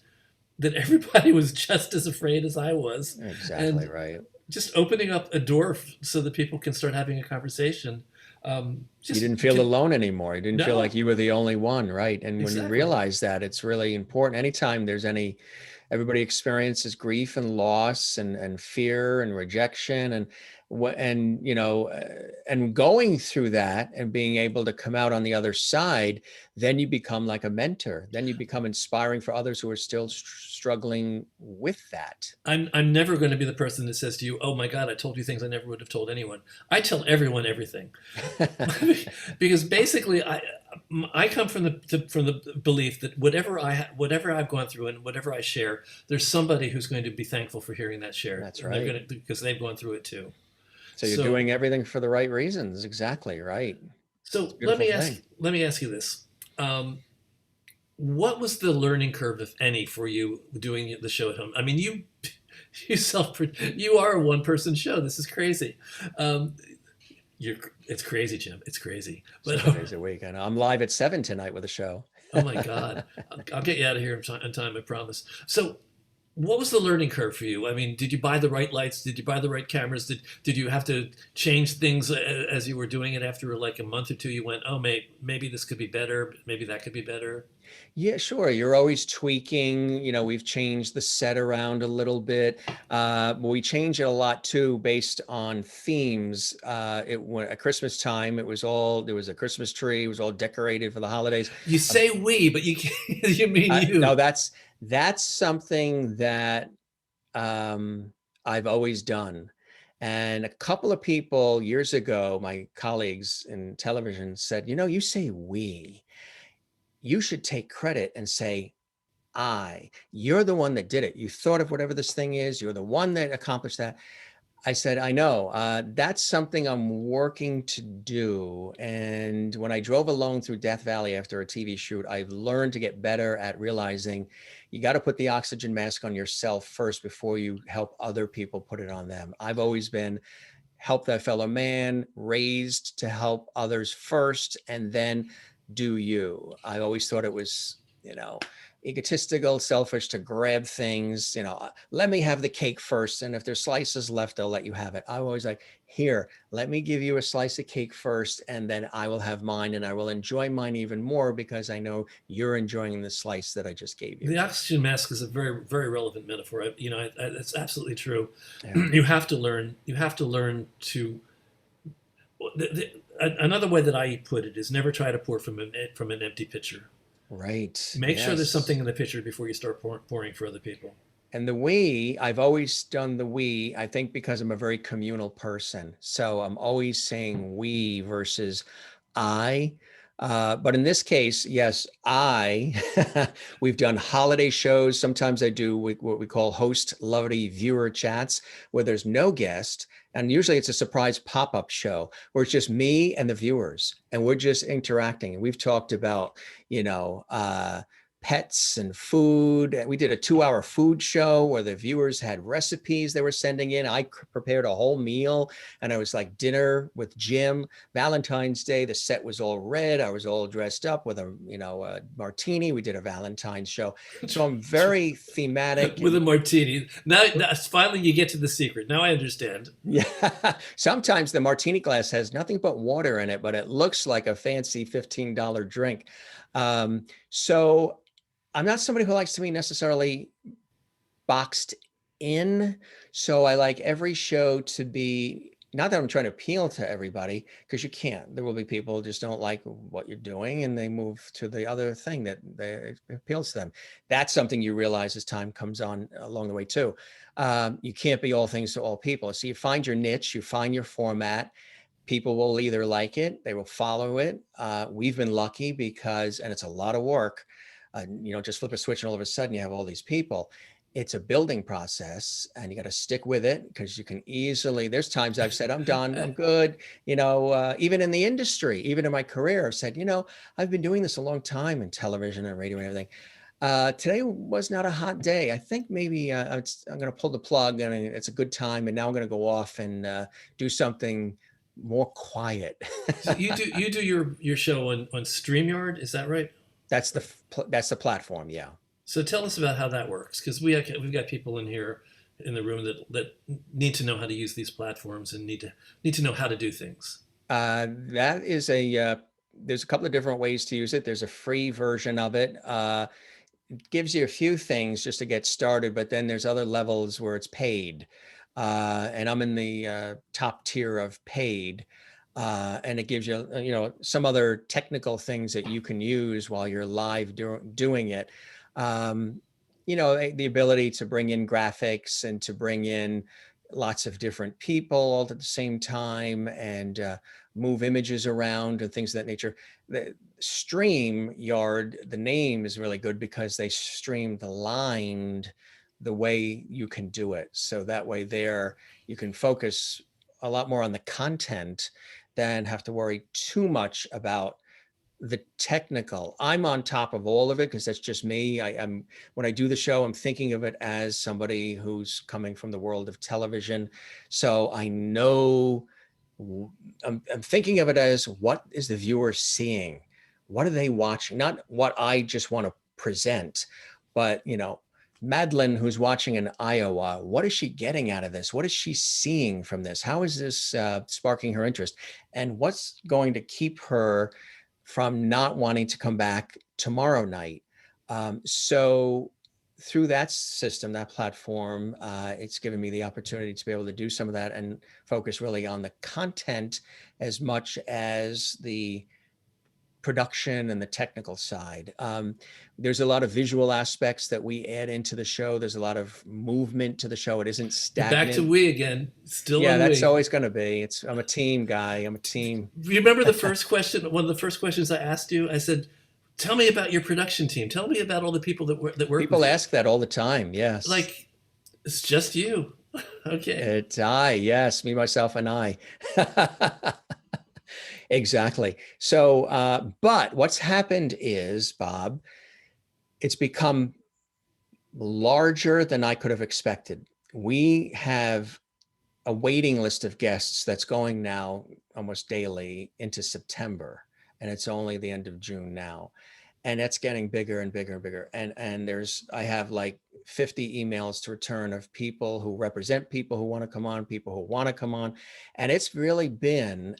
that everybody was just as afraid as I was. Exactly right. Just opening up a door so that people can start having a conversation. You didn't feel alone anymore. You didn't feel like you were the only one, right? And when you realize that, it's really important. Anytime there's everybody experiences grief and loss and fear and rejection and going through that and being able to come out on the other side, then you become like a mentor. Then you become inspiring for others who are still struggling with that. I'm never going to be the person that says to you, "Oh my God, I told you things I never would have told anyone." I tell everyone everything, because basically I come from the belief that whatever I've gone through and whatever I share, there's somebody who's going to be thankful for hearing that share. That's right. Because they've gone through it too. So you're doing everything for the right reasons. Exactly right. So let me ask you this. What was the learning curve, if any, for you doing the show at home? I mean, you are a one-person show. This is crazy. It's crazy, Jim. It's crazy. But 7 days a week. And I'm live at 7 tonight with a show. Oh my God. I'll get you out of here in time, I promise. So what was the learning curve for you? I mean, did you buy the right lights? Did you buy the right cameras? Did you have to change things as you were doing it? After like a month or two, you went, "Oh, maybe this could be better. Maybe that could be better." Yeah, sure. You're always tweaking. We've changed the set around a little bit. We change it a lot too, based on themes. At Christmas time, there was a Christmas tree. It was all decorated for the holidays. You say we, but you mean you. No, that's something that I've always done. And a couple of people years ago, my colleagues in television said, "You say we. You should take credit and say, you're the one that did it. You thought of whatever this thing is. You're the one that accomplished that." I said, "I know, that's something I'm working to do." And when I drove alone through Death Valley after a TV shoot, I've learned to get better at realizing you got to put the oxygen mask on yourself first before you help other people put it on them. I've always been help thy fellow man, raised to help others first, and then do you. I always thought it was you know, egotistical, selfish to grab things, let me have the cake first. And if there's slices left, I'll let you have it. I'm always like, here, let me give you a slice of cake first, and then I will have mine, and I will enjoy mine even more because I know you're enjoying the slice that I just gave you. The oxygen mask is a very, very relevant metaphor. It's absolutely true. Yeah. You have to learn. You have to learn to. Another way that I put it is never try to pour from an empty pitcher. Right. Make sure there's Yes. something in the pitcher before you start pouring for other people. And the we, I've always done the we, I think because I'm a very communal person. So I'm always saying we versus I. But in this case, yes, we've done holiday shows. Sometimes I do what we call host lovely viewer chats where there's no guest. And usually it's a surprise pop-up show where it's just me and the viewers and we're just interacting. And we've talked about, pets and food. We did a 2-hour food show where the viewers had recipes they were sending in. I prepared a whole meal and I was like dinner with Jim. Valentine's Day, the set was all red. I was all dressed up with a martini. We did a Valentine's show. So I'm very thematic. With a martini. Now, finally, you get to the secret. Now I understand. Yeah. Sometimes the martini glass has nothing but water in it, but it looks like a fancy $15 drink. So I'm not somebody who likes to be necessarily boxed in. So I like every show to be, not that I'm trying to appeal to everybody, because you can't. There will be people who just don't like what you're doing and they move to the other thing that appeals to them. That's something you realize as time comes on along the way too. You can't be all things to all people. So you find your niche, you find your format. People will either like it, they will follow it. We've been lucky because, and it's a lot of work, just flip a switch and all of a sudden you have all these people. It's a building process and you got to stick with it because you can easily, there's times I've said, I'm done, I'm good. Even in the industry, even in my career, I've said, I've been doing this a long time in television and radio and everything. Today was not a hot day. I think maybe I'm going to pull the plug and it's a good time. And now I'm going to go off and do something more quiet. So you do your show on StreamYard, is that right? That's the platform. Yeah. So tell us about how that works, because we've got people in here in the room that need to know how to use these platforms and need to know how to do things. That is there's a couple of different ways to use it. There's a free version of it. It gives you a few things just to get started, but then there's other levels where it's paid. And I'm in the top tier of paid. And it gives you, some other technical things that you can use while you're live doing it. The ability to bring in graphics and to bring in lots of different people all at the same time and move images around and things of that nature. The StreamYard, the name is really good because they streamlined the way you can do it. So that way there you can focus a lot more on the content than have to worry too much about the technical. I'm on top of all of it because that's just me. When I do the show, I'm thinking of it as somebody who's coming from the world of television. So I know I'm thinking of it as what is the viewer seeing? What are they watching? Not what I just want to present, but Madeline, who's watching in Iowa, what is she getting out of this? What is she seeing from this? How is this sparking her interest? And what's going to keep her from not wanting to come back tomorrow night? So through that system, that platform, it's given me the opportunity to be able to do some of that and focus really on the content as much as the production and the technical side. There's a lot of visual aspects that we add into the show. There's a lot of movement to the show. It isn't stagnant. Back to we again. Still yeah, that's we. always going to be. I'm a team guy. I'm a team. You remember the first question? One of the first questions I asked you, I said, "Tell me about your production team. Tell me about all the people that work." People ask that all the time. Yes. Like, it's just you. Okay. It's I. Yes, me, myself, and I. Exactly. So, but what's happened is, Bob, it's become larger than I could have expected. We have a waiting list of guests that's going now almost daily into September, and it's only the end of June now. and it's getting bigger and bigger and bigger. And I have like 50 emails to return of people who represent people who want to come on, people who want to come on. And it's really been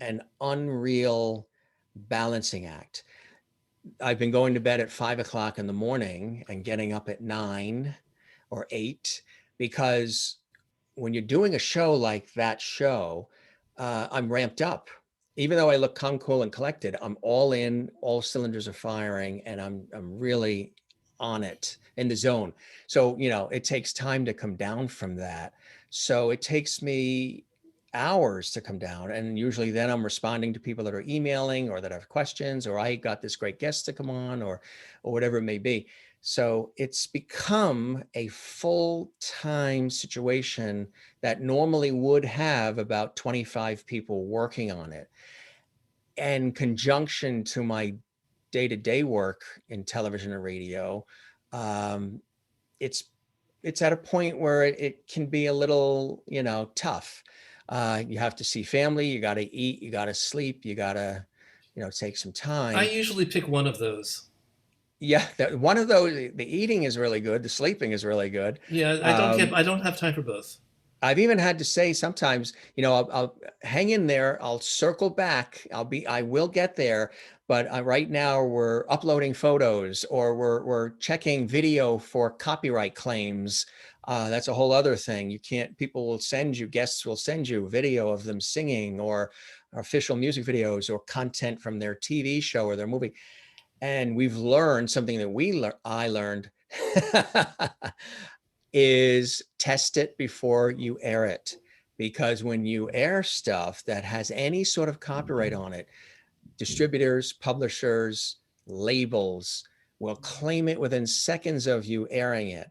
an unreal balancing act. I've been going to bed at 5 o'clock in the morning and getting up at 9 or 8, because when you're doing a show like that show, I'm ramped up. Even though I look calm, cool, and collected, I'm all in, all cylinders are firing, and I'm really on it, in the zone. So, it takes time to come down from that. So it takes me hours to come down. And usually then I'm responding to people that are emailing or that have questions, or I got this great guest to come on, or whatever it may be. So it's become a full-time situation that normally would have about 25 people working on it. In conjunction to my day-to-day work in television and radio, um, it's at a point where it can be a little, tough. You have to see family, you got to eat, you got to sleep, you got to, take some I time. usually pick one of those. Yeah, that one of those, the eating is really good, the sleeping is really good. Yeah, Um, I don't have time for both. I've even had to say sometimes, I'll hang in there. I'll circle back. I will get there. But right now we're uploading photos, or we're checking video for copyright claims. That's a whole other thing. Guests will send you video of them singing, or official music videos, or content from their TV show or their movie. And we've learned something that I learned is test it before you air it. Because when you air stuff that has any sort of copyright on it, distributors, publishers, labels will claim it within seconds of you airing it.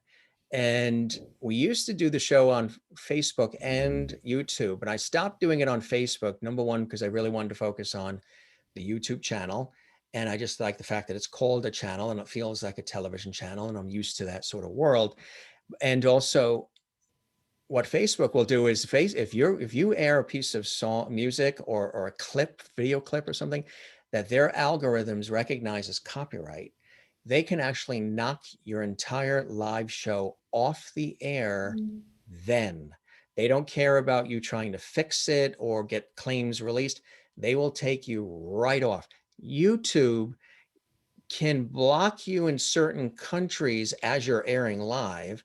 And we used to do the show on Facebook and YouTube, and I stopped doing it on Facebook, number one, because I really wanted to focus on the YouTube channel. And I just like the fact that it's called a channel and it feels like a television channel, and I'm used to that sort of world. And also, what Facebook will do is, if you air a piece of music, or a video clip or something that their algorithms recognize as copyright, they can actually knock your entire live show off the air. Then they don't care about you trying to fix it or get claims released. They will take you right off. YouTube can block you in certain countries as you're airing live,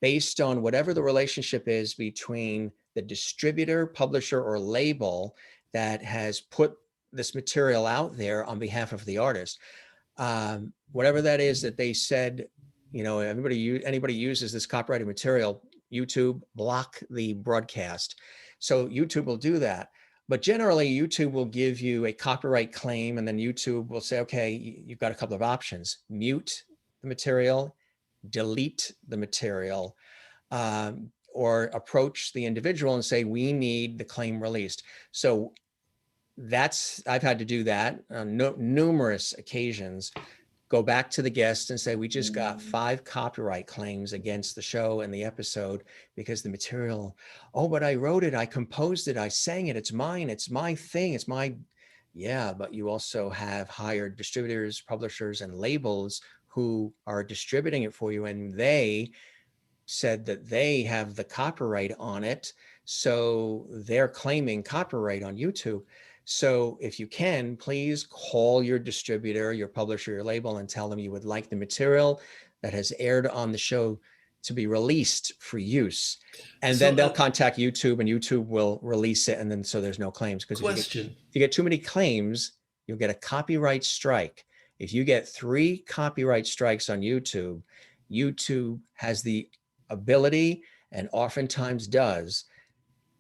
based on whatever the relationship is between the distributor, publisher, or label that has put this material out there on behalf of the artist. Whatever that is that they said, anybody uses this copyrighted material, YouTube block the broadcast. So YouTube will do that. But generally, YouTube will give you a copyright claim, and then YouTube will say, okay, you've got a couple of options: mute the material, delete the material, or approach the individual and say, we need the claim released. So I've had to do that on numerous occasions. Go back to the guest and say, we just got 5 copyright claims against the show and the episode because the material, oh, but I wrote it, I composed it, I sang it, it's mine, it's my thing, it's my, yeah, but you also have hired distributors, publishers, and labels who are distributing it for you, and they said that they have the copyright on it. So they're claiming copyright on YouTube. So if you can, please call your distributor, your publisher, your label, and tell them you would like the material that has aired on the show to be released for use. And then they'll contact YouTube, and YouTube will release it. And then so there's no claims. Because if you get too many claims, you'll get a copyright strike. If you get 3 copyright strikes on YouTube, YouTube has the ability, and oftentimes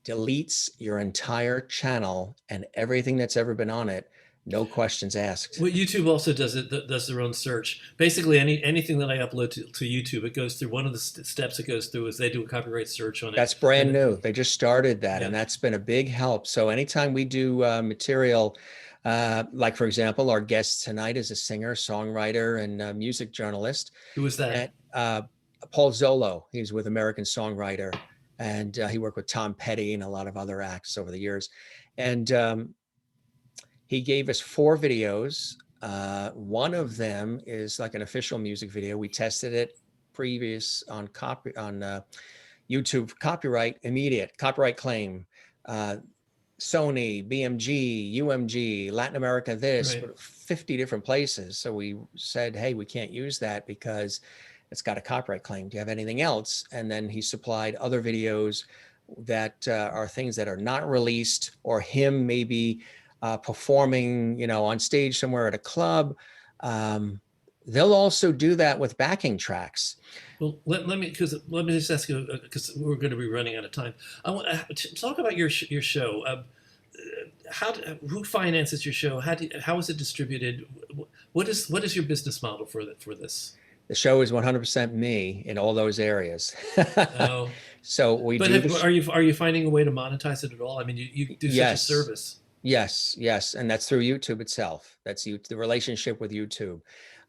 deletes your entire channel and everything that's ever been on it, no questions asked. Well, YouTube also does their own search. Basically, anything that I upload to YouTube, it goes through one of the steps it goes through is they do a copyright search on it. That's brand new. They just started that, and that's been a big help. So anytime we do material, like for example, our guest tonight is a singer, songwriter, and music journalist. Who is that? Paul Zolo. He's with American Songwriter, and he worked with Tom Petty and a lot of other acts over the years. And he gave us 4 videos One of them is like an official music video. We tested it previous on YouTube, copyright immediate, copyright claim, uh, Sony, BMG, UMG, Latin America, this, Right. but 50 different places. So we said, hey, we can't use that because it's got a copyright claim. Do you have anything else? And then he supplied other videos that are things that are not released, or him maybe performing, on stage somewhere at a club. Um, they'll also do that with backing tracks. Well, let me just ask you because we're going to be running out of time. I want to talk about your show. Who finances your show? How is it distributed? What is your business model for this? The show is 100% me in all those areas. Oh, So we but do the are you finding a way to monetize it at all? I mean, you do such a yes, service. yes, and that's through YouTube itself. That's you, the relationship with YouTube.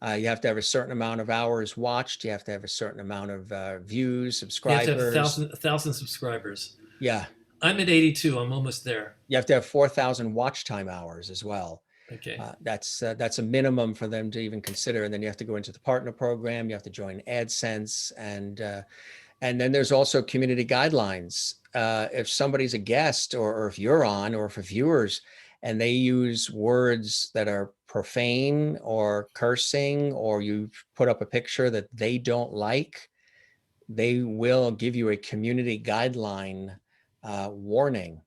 You have to have a certain amount of hours watched. You have to have a certain amount of views, You have to have subscribers. a thousand subscribers. Yeah, I'm at 82. I'm almost there. you have to have 4,000 watch time hours as well. Okay. That's a minimum for them to even consider. And then you have to go into the partner program. You have to join AdSense, and then there's also community guidelines. If somebody's a guest, or if you're on, or for viewers, and they use words that are profane or cursing, or you put up a picture that they don't like, they will give you a community guideline warning.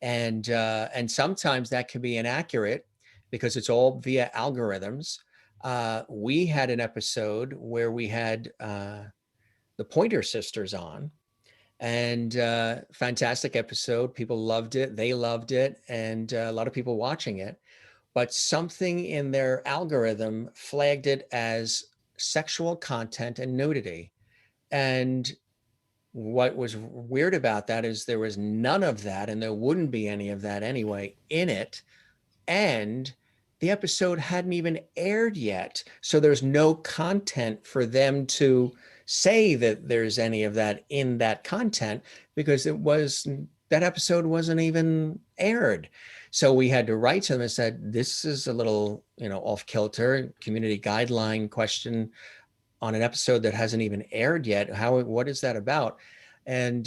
And sometimes that can be inaccurate because it's all via algorithms. We had an episode where we had the Pointer Sisters on, and fantastic episode. People loved it. They loved it, and a lot of people watching it. But something in their algorithm flagged it as sexual content and nudity. And what was weird about that is there was none of that, and there wouldn't be any of that anyway in it. And the episode hadn't even aired yet. So there's no content for them to say that there's any of that in that content, because that episode wasn't even aired. So we had to write to them and said, this is a little, off kilter, community guideline question on an episode that hasn't even aired yet. What is that about? And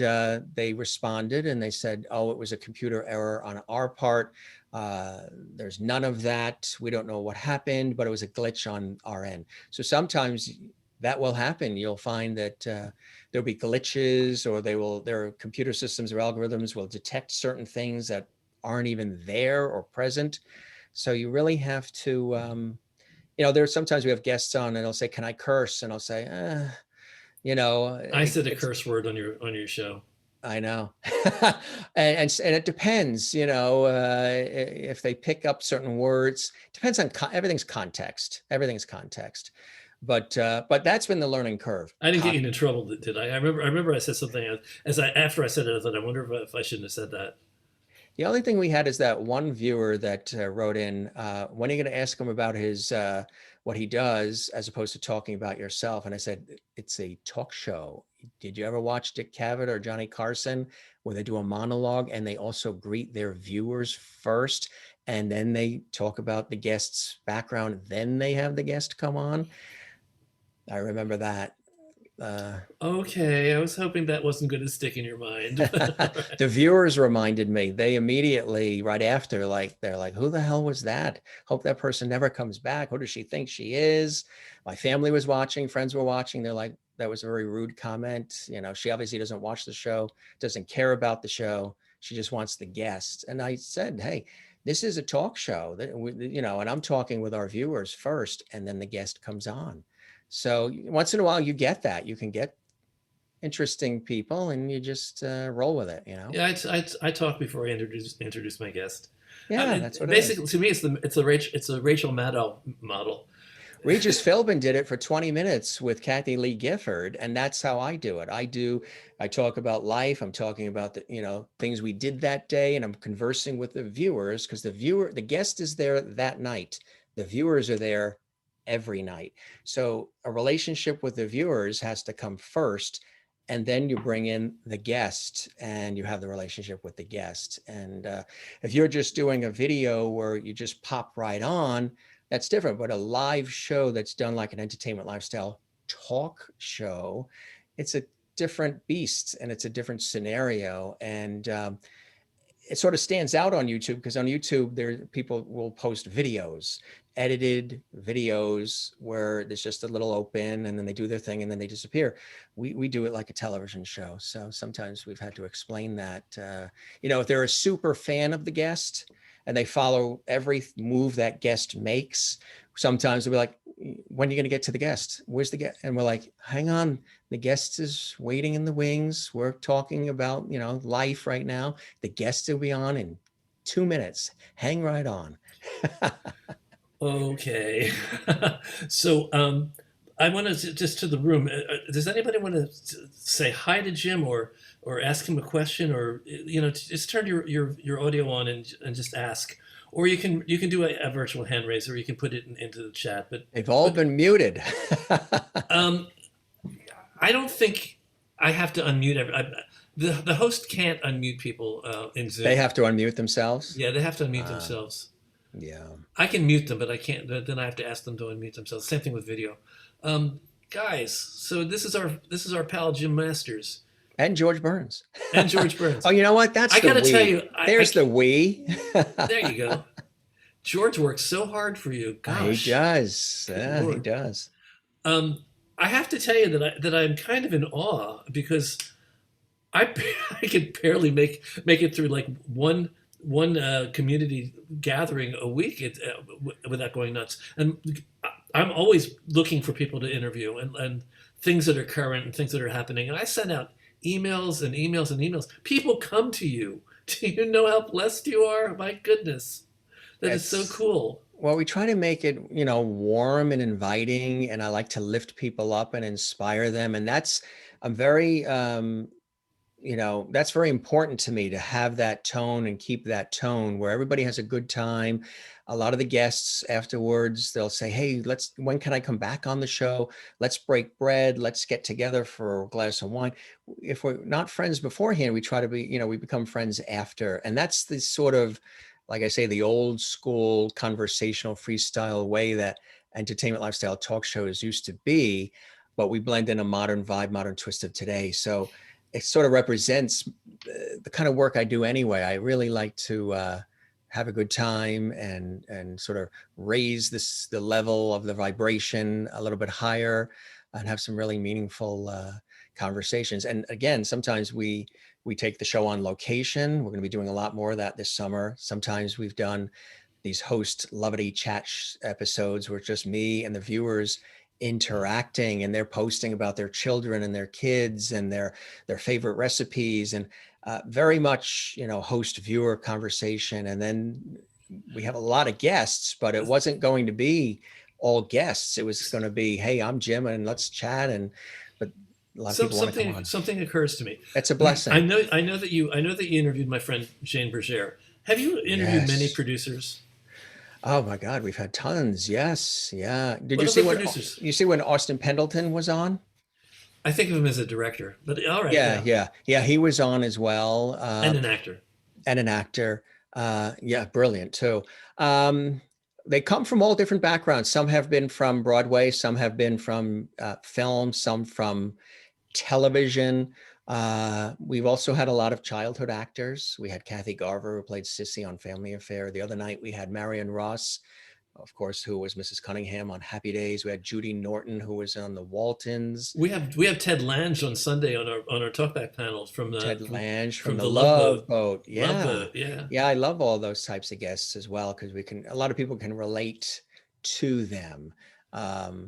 they responded and they said, oh, it was a computer error on our part. There's none of that. We don't know what happened, but it was a glitch on our end. So sometimes that will happen. You'll find that there'll be glitches, or their computer systems or algorithms will detect certain things that aren't even there or present. So you really have to, there's sometimes we have guests on and they'll say, can I curse? And I'll say, I said a curse word on your show. I know. and it depends, if they pick up certain words, depends on everything's context. But that's been the learning curve. I didn't get you into trouble, did I? I remember I said something after I said it. I thought, I wonder if I shouldn't have said that. The only thing we had is that one viewer that wrote in, when are you going to ask him about his what he does, as opposed to talking about yourself? And I said, it's a talk show. Did you ever watch Dick Cavett or Johnny Carson, where they do a monologue and they also greet their viewers first, and then they talk about the guest's background, then they have the guest come on? I remember that. Okay, I was hoping that wasn't going to stick in your mind. The viewers reminded me. They immediately, right after, they're like, who the hell was that? Hope that person never comes back. Who does she think she is? My family was watching, friends were watching. They're like, that was a very rude comment. She obviously doesn't watch the show, doesn't care about the show. She just wants the guest. And I said, hey, this is a talk show and I'm talking with our viewers first, and then the guest comes on. So once in a while you get that. You can get interesting people and you just roll with it, Yeah, I talk before I introduce my guest. Yeah, that's what basically, to me, it's a Rachel Maddow model. Regis Philbin did it for 20 minutes with Kathy Lee Gifford, and that's how I do it. I talk about life. I'm talking about the things we did that day, and I'm conversing with the viewers, because the guest is there that night. The viewers are there every night. So a relationship with the viewers has to come first, and then you bring in the guest and you have the relationship with the guest. And if you're just doing a video where you just pop right on, that's different. But a live show that's done like an entertainment lifestyle talk show, it's a different beast and it's a different scenario. And it sort of stands out on YouTube because on YouTube, there people will post videos, edited videos where there's just a little open and then they do their thing and then they disappear. We do it like a television show. So sometimes we've had to explain that, if they're a super fan of the guest and they follow every move that guest makes, sometimes they'll be like, when are you going to get to the guest? Where's the guest? And we're like, hang on, the guest is waiting in the wings. We're talking about, life right now. The guest will be on in 2 minutes. Hang right on. Okay. So I want to just to the room. Does anybody want to say hi to Jim or ask him a question or just turn your audio on and just ask, or you can do a virtual hand raise or you can put it into the chat. But They've all been muted. I don't think I have to unmute the host can't unmute people in Zoom. They have to unmute themselves. Yeah, they have to unmute themselves. Yeah. I can mute them, but I can't. Then I have to ask them to unmute themselves. Same thing with video. Guys, so this is our pal Jim Masters And George Burns. and George Burns. Oh, you know what? That's I the gotta we. tell you, There's the we. There you go. George works so hard for you. Gosh, He does. Yeah, he Lord. does. I have to tell you that I'm kind of in awe because I could barely make it through like one community gathering a week without going nuts. And I'm always looking for people to interview and things that are current and things that are happening. And I send out emails and emails and emails. People come to you. Do you know how blessed you are? My goodness, that is so cool. Well, we try to make it, warm and inviting, and I like to lift people up and inspire them. And I'm very, that's very important to me to have that tone and keep that tone where everybody has a good time. A lot of the guests afterwards, they'll say, hey, when can I come back on the show? Let's break bread. Let's get together for a glass of wine. If we're not friends beforehand, we try to be, we become friends after. And that's the sort of, like I say, the old school conversational freestyle way that entertainment lifestyle talk shows used to be, but we blend in a modern vibe, modern twist of today. So it sort of represents the kind of work I do anyway. I really like to have a good time and sort of raise the level of the vibration a little bit higher and have some really meaningful conversations. And again, sometimes we take the show on location. We're going to be doing a lot more of that this summer. Sometimes we've done these host levity chat episodes where it's just me and the viewers interacting, and they're posting about their children and their kids and their favorite recipes, and very much, host viewer conversation. And then we have a lot of guests, but it wasn't going to be all guests. It was going to be, hey, I'm Jim and let's chat. But a lot of people want to come on. Something occurs to me. It's a blessing. I know that you interviewed my friend Jane Berger. Have you interviewed many producers? Oh my God, we've had tons. Yes, yeah. Did What you see other when producers? you see when Austin Pendleton was on? I think of him as a director, but all right. Yeah. He was on as well. And an actor. And an actor. Yeah, brilliant too. They come from all different backgrounds. Some have been from Broadway, some have been from film, some from television. We've also had a lot of childhood actors. We had Kathy Garver, who played Sissy on Family Affair. The other night we had Marion Ross, of course, who was Mrs. Cunningham on Happy Days. We had Judy Norton, who was on The Waltons. We have Ted Lange on Sunday on our talkback panel from Ted Lange from the Love Boat. Yeah. Love Boat, yeah. Yeah, I love all those types of guests as well, because a lot of people can relate to them.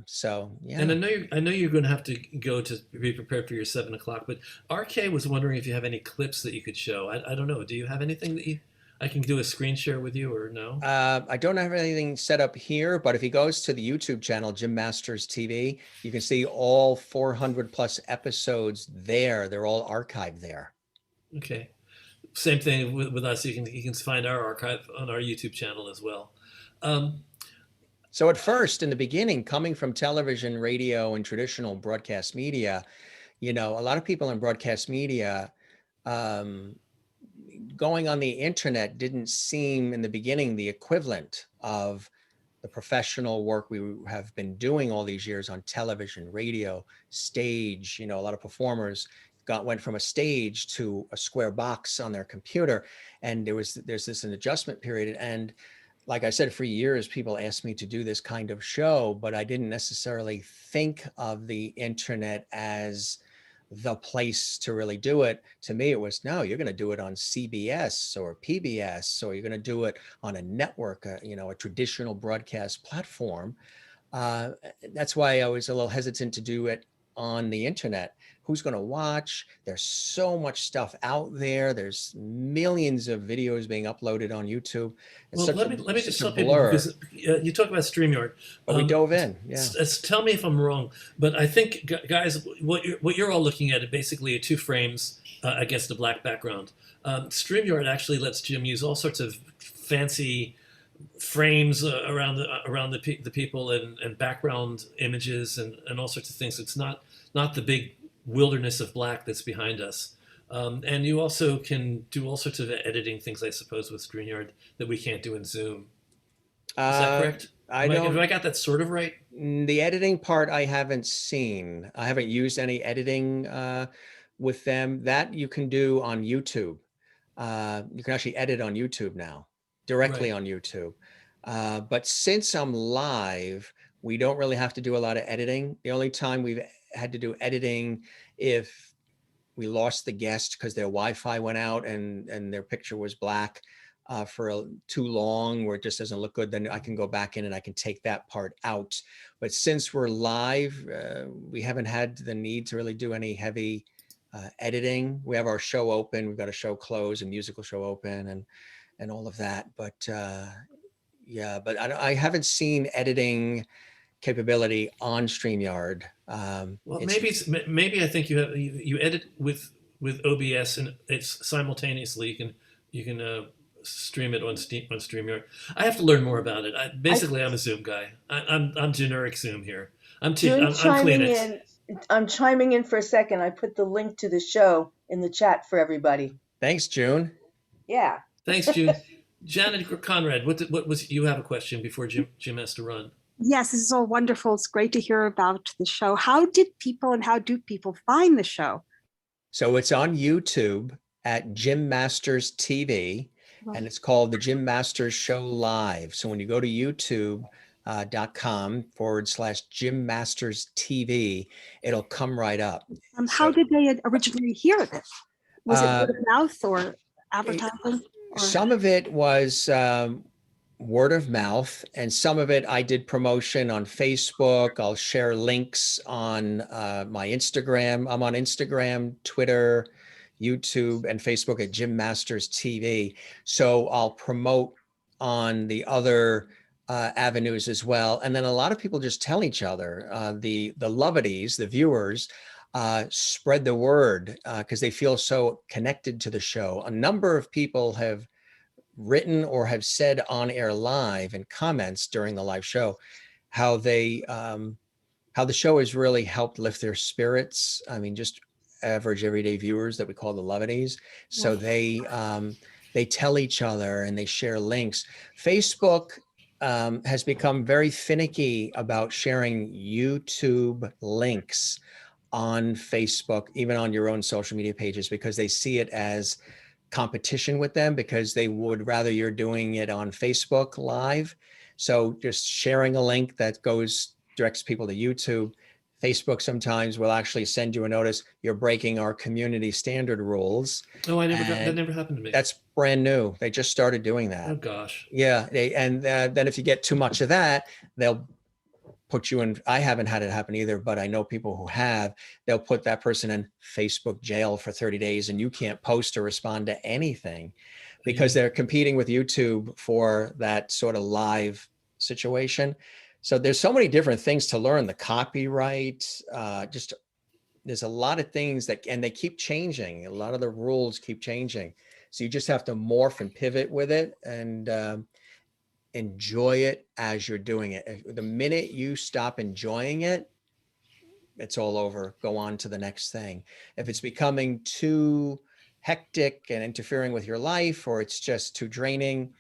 So yeah. And I know you're going to have to go to be prepared for your 7:00, but RK was wondering if you have any clips that you could show. I don't know. Do you have anything that I can do a screen share with you or no? I don't have anything set up here, but if he goes to the YouTube channel, Jim Masters TV, you can see all 400 plus episodes there. They're all archived there. Okay. Same thing with us. You can find our archive on our YouTube channel as well. So at first, in the beginning, coming from television, radio, and traditional broadcast media, a lot of people in broadcast media, going on the internet didn't seem in the beginning the equivalent of the professional work we have been doing all these years on television, radio, stage. A lot of performers went from a stage to a square box on their computer, and there's an adjustment period. And like I said, for years, people asked me to do this kind of show, but I didn't necessarily think of the internet as the place to really do it. To me, it was, no, you're going to do it on CBS or PBS, or you're going to do it on a network, a traditional broadcast platform. That's why I was a little hesitant to do it on the internet. Who's going to watch? There's so much stuff out there. There's millions of videos being uploaded on YouTube. It's Well, such let me just a tell people, blur. because you talk about StreamYard. But we dove in. Yeah. Tell me if I'm wrong, but I think, guys, what you're all looking at is basically two frames against a black background. StreamYard actually lets Jim use all sorts of fancy frames around the people, and background images, and all sorts of things. It's not the big wilderness of black that's behind us. And you also can do all sorts of editing things, I suppose, with StreamYard that we can't do in Zoom. Is that correct? Have I got that sort of right? The editing part I haven't seen. I haven't used any editing with them. That you can do on YouTube. You can actually edit on YouTube now, directly Right. on YouTube. But since I'm live, we don't really have to do a lot of editing. The only time we've had to do editing if we lost the guest because their Wi-Fi went out and their picture was black for too long, where it just doesn't look good, then I can go back in and I can take that part out. But since we're live, we haven't had the need to really do any heavy editing. We have our show open, we've got a show close, a musical show open, and all of that. But yeah, but I haven't seen editing capability on StreamYard. Well, maybe I think you edit with OBS, and it's simultaneously you can stream it on StreamYard. I have to learn more about it. I'm a Zoom guy. I'm generic Zoom here. I'm chiming Kleenex. in. I'm chiming in for a second. I put the link to the show in the chat for everybody. Thanks, June. Yeah. Thanks, June. Janet Conrad, what was you have a question before Jim has to run? Yes, this is all wonderful. It's great to hear about the show. How do people find the show? So it's on YouTube at Jim Masters TV, Right. and it's called the Jim Masters Show Live. So when you go to youtube.com/Jim Masters TV, it'll come right up. How did they originally hear of it? Was it word of mouth or advertising? Some of it was word of mouth, and some of it I did promotion on Facebook. I'll share links on my Instagram. I'm on Instagram, Twitter, YouTube, and Facebook at Jim Masters TV. So I'll promote on the other avenues as well. And then a lot of people just tell each other, the loveties, the viewers, spread the word because they feel so connected to the show. A number of people have written or have said on air live in comments during the live show how the show has really helped lift their spirits. I mean, just average everyday viewers that we call the loveties. So they tell each other and they share links. Facebook has become very finicky about sharing YouTube links on Facebook, even on your own social media pages, because they see it as competition with them, because they would rather you're doing it on Facebook Live. So just sharing a link that directs people to YouTube. Facebook sometimes will actually send you a notice, you're breaking our community standard rules. Oh, that never happened to me. That's brand new. They just started doing that. Oh gosh. Yeah, then if you get too much of that, they'll put you in. I haven't had it happen either, but I know people who have. They'll put that person in Facebook jail for 30 days, and you can't post or respond to anything because they're competing with YouTube for that sort of live situation. So there's so many different things to learn. The copyright, there's a lot of things and they keep changing. A lot of the rules keep changing. So you just have to morph and pivot with it and enjoy it as you're doing it. The minute you stop enjoying it, it's all over. Go on to the next thing. If it's becoming too hectic and interfering with your life, or it's just too draining,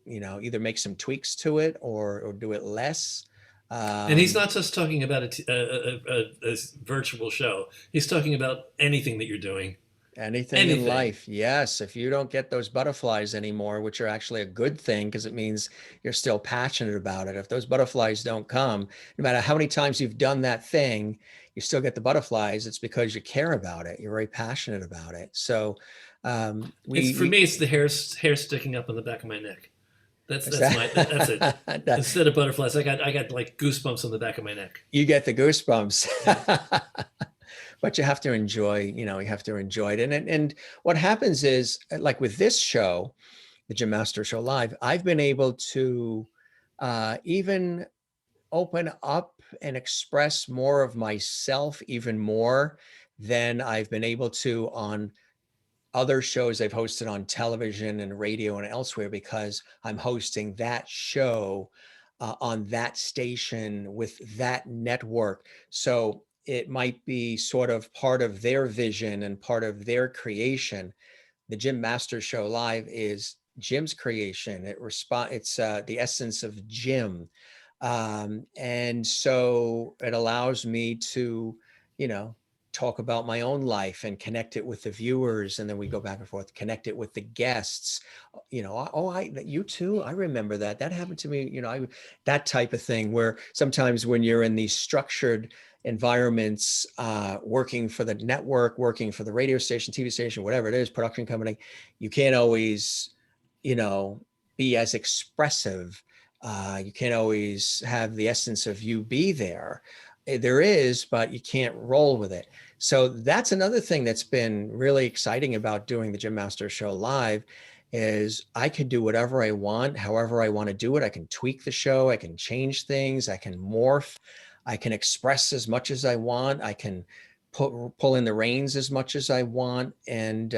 either make some tweaks to it or do it less. And he's not just talking about a virtual show. He's talking about anything that you're doing. Anything in life. Yes. If you don't get those butterflies anymore, which are actually a good thing because it means you're still passionate about it. If those butterflies don't come, no matter how many times you've done that thing, you still get the butterflies. It's because you care about it. You're very passionate about it. So for me, it's the hair sticking up on the back of my neck. That's it. Instead of butterflies, I got like goosebumps on the back of my neck. You get the goosebumps. Yeah. But you have to enjoy, you have to enjoy it. And what happens is, like with this show, the Jim Master Show Live, I've been able to even open up and express more of myself even more than I've been able to on other shows I've hosted on television and radio and elsewhere, because I'm hosting that show on that station with that network. So it might be sort of part of their vision and part of their creation. The Jim Master Show Live is Jim's creation. It's the essence of Jim. And so it allows me to, talk about my own life and connect it with the viewers. And then we go back and forth, connect it with the guests. You too. I remember that. That happened to me, that type of thing, where sometimes when you're in these structured environments, working for the network, working for the radio station, TV station, whatever it is, production company, you can't always, be as expressive. You can't always have the essence of you be there. There is, but you can't roll with it. So that's another thing that's been really exciting about doing the Jim Master Show Live, is I can do whatever I want, however I want to do it. I can tweak the show. I can change things. I can morph. I can express as much as I want. I can pull in the reins as much as I want. And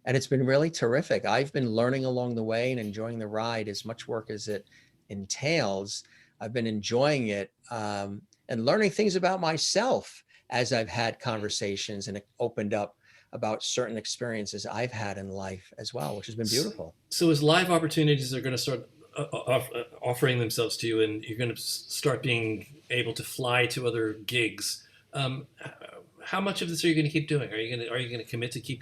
it's been really terrific. I've been learning along the way and enjoying the ride. As much work as it entails, I've been enjoying it. And learning things about myself as I've had conversations and it opened up about certain experiences I've had in life as well, which has been beautiful. So as live opportunities are going to start offering themselves to you, and you're going to start being able to fly to other gigs, how much of this are you going to keep doing? Are you going to commit to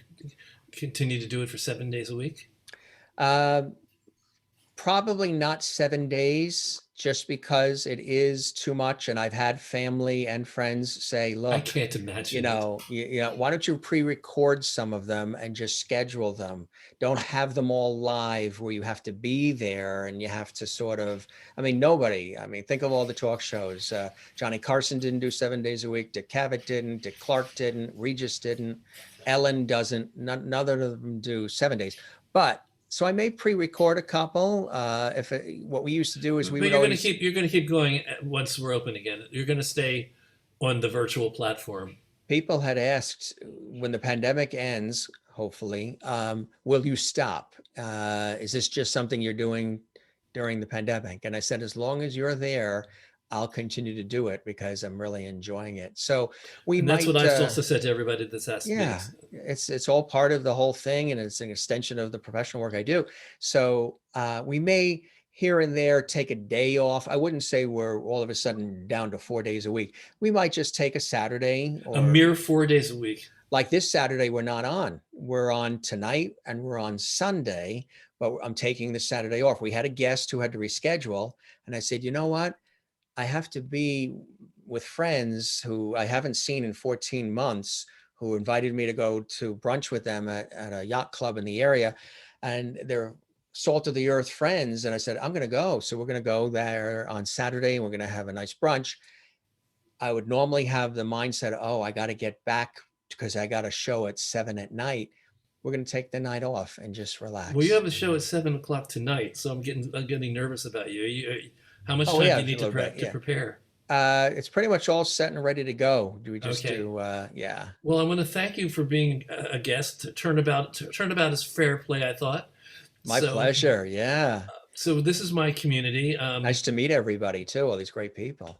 continue to do it for 7 days a week? Probably not 7 days, just because it is too much. And I've had family and friends say, look, I can't imagine. Why don't you pre-record some of them and just schedule them? Don't have them all live where you have to be there and you have to think of all the talk shows. Johnny Carson didn't do 7 days a week. Dick Cavett didn't. Dick Clark didn't. Regis didn't. Ellen doesn't. None of them do 7 days. So I may pre-record a couple. What we used to do is you're going to keep going once we're open again. You're going to stay on the virtual platform. People had asked, when the pandemic ends, hopefully, will you stop? Is this just something you're doing during the pandemic? And I said, as long as you're there, I'll continue to do it because I'm really enjoying it. So that's what I've also said to everybody that's asked me. Yeah, it's all part of the whole thing, and it's an extension of the professional work I do. So we may here and there take a day off. I wouldn't say we're all of a sudden down to 4 days a week. We might just take a Saturday, a mere 4 days a week. Like this Saturday, we're not on. We're on tonight and we're on Sunday, but I'm taking the Saturday off. We had a guest who had to reschedule, and I said, you know what? I have to be with friends who I haven't seen in 14 months, who invited me to go to brunch with them at a yacht club in the area. And they're salt of the earth friends. And I said, I'm going to go. So we're going to go there on Saturday and we're going to have a nice brunch. I would normally have the mindset, I got to get back because I got a show at 7 at night. We're going to take the night off and just relax. Well, you have a show at 7 o'clock tonight. So I'm getting nervous about you. How much time do you need to prepare? It's pretty much all set and ready to go. Do we just do? Yeah. Well, I want to thank you for being a guest. Turnabout is fair play, I thought. My pleasure. Yeah. So this is my community. Nice to meet everybody too. All these great people.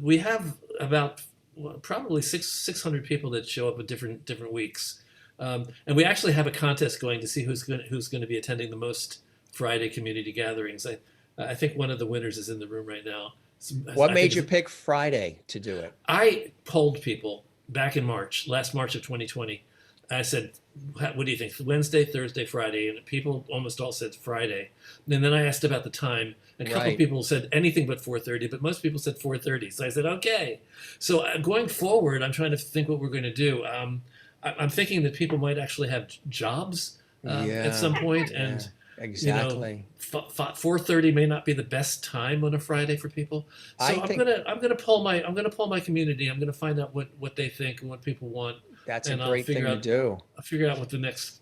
We have about probably 600 people that show up at different weeks, and we actually have a contest going to see who's going to be attending the most Friday community gatherings. I think one of the winners is in the room right now. What I made think you it's- pick Friday to do it? I polled people back in last March of 2020. I said, what do you think? Wednesday, Thursday, Friday? And people almost all said Friday. And then I asked about the time. A couple Right. of people said anything but 4:30, but most people said 4:30. So I said, okay. So going forward, I'm trying to think what we're going to do. I'm thinking that people might actually have jobs at some point, and Yeah, exactly. 4:30 may not be the best time on a Friday for people. So I I'm think gonna poll my community. I'm gonna find out what they think and what people want, that's a and great thing to do. I'll figure out what the next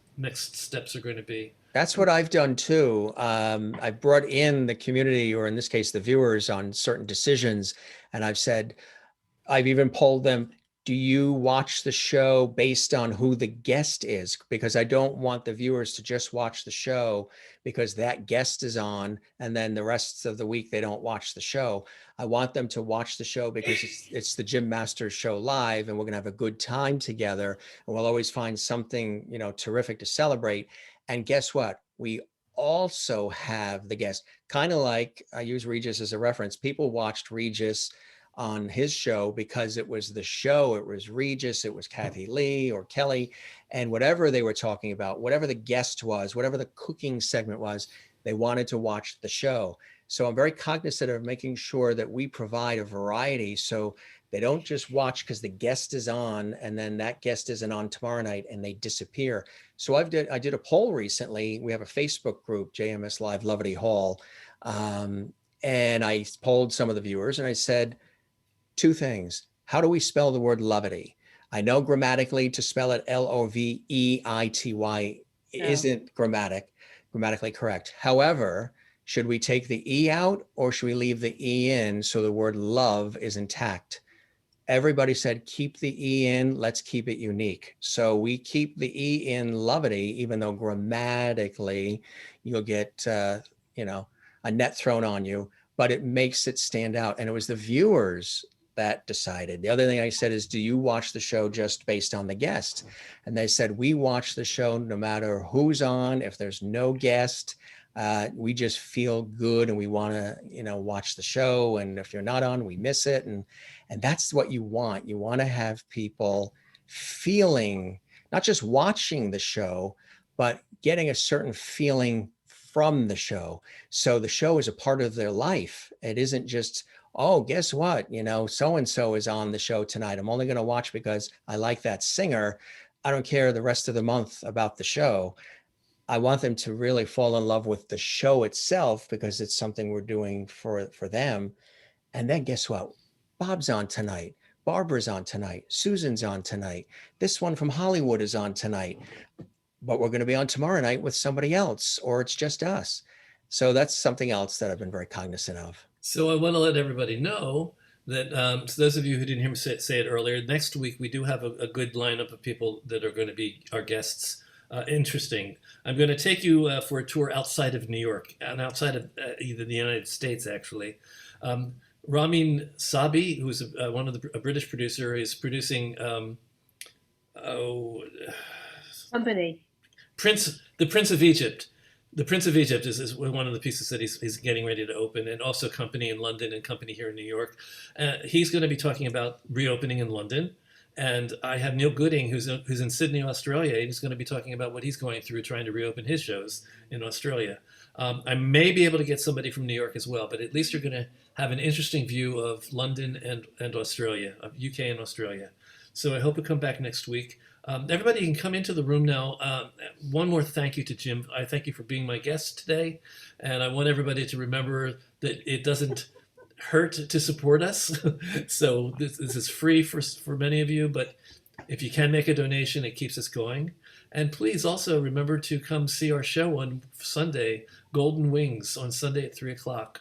steps are going to be. That's what I've done too. I brought in the community, or in this case, the viewers, on certain decisions, and I've even polled them, do you watch the show based on who the guest is? Because I don't want the viewers to just watch the show because that guest is on, and then the rest of the week they don't watch the show. I want them to watch the show because it's the Jim Masters Show live, and we're gonna have a good time together, and we'll always find something, terrific to celebrate. And guess what? We also have the guest, kind of like I use Regis as a reference. People watched Regis on his show because it was the show. It was Regis, it was Kathy Lee or Kelly, and whatever they were talking about, whatever the guest was, whatever the cooking segment was, they wanted to watch the show. So I'm very cognizant of making sure that we provide a variety so they don't just watch because the guest is on and then that guest isn't on tomorrow night and they disappear. So I did a poll recently. We have a Facebook group, JMS Live Levity Hall, and I polled some of the viewers and I said, two things. How do we spell the word levity? I know grammatically to spell it Loveity isn't grammatically correct. However, should we take the E out or should we leave the E in so the word love is intact? Everybody said, keep the E in, let's keep it unique. So we keep the E in levity, even though grammatically you'll get, a net thrown on you, but it makes it stand out. And it was the viewers that decided. The other thing I said is, do you watch the show just based on the guest? And they said, we watch the show no matter who's on. If there's no guest, we just feel good and we want to, watch the show. And if you're not on, we miss it. And that's what you want. You want to have people feeling, not just watching the show, but getting a certain feeling from the show. So the show is a part of their life. It isn't just, oh, guess what? So-and-so is on the show tonight. I'm only going to watch because I like that singer. I don't care the rest of the month about the show. I want them to really fall in love with the show itself because it's something we're doing for them. And then guess what? Bob's on tonight. Barbara's on tonight. Susan's on tonight. This one from Hollywood is on tonight. But we're going to be on tomorrow night with somebody else, or it's just us. So that's something else that I've been very cognizant of. So I want to let everybody know that, so those of you who didn't hear me say it earlier, next week we do have a good lineup of people that are going to be our guests. Interesting. I'm going to take you for a tour outside of New York and outside of even the United States, actually. Ramin Sabi, who's a British producer, is producing Company. The Prince of Egypt. The Prince of Egypt is one of the pieces that he's getting ready to open, and also Company in London and Company here in New York. He's going to be talking about reopening in London. And I have Neil Gooding, who's in Sydney, Australia. He's going to be talking about what he's going through trying to reopen his shows in Australia. I may be able to get somebody from New York as well, but at least you're going to have an interesting view of London and Australia, of UK and Australia. So I hope you come back next week. Everybody can come into the room now. One more thank you to Jim. I thank you for being my guest today. And I want everybody to remember that it doesn't hurt to support us. So this is free for many of you, but if you can make a donation, it keeps us going. And please also remember to come see our show on Sunday, Golden Wings, on Sunday at 3 o'clock.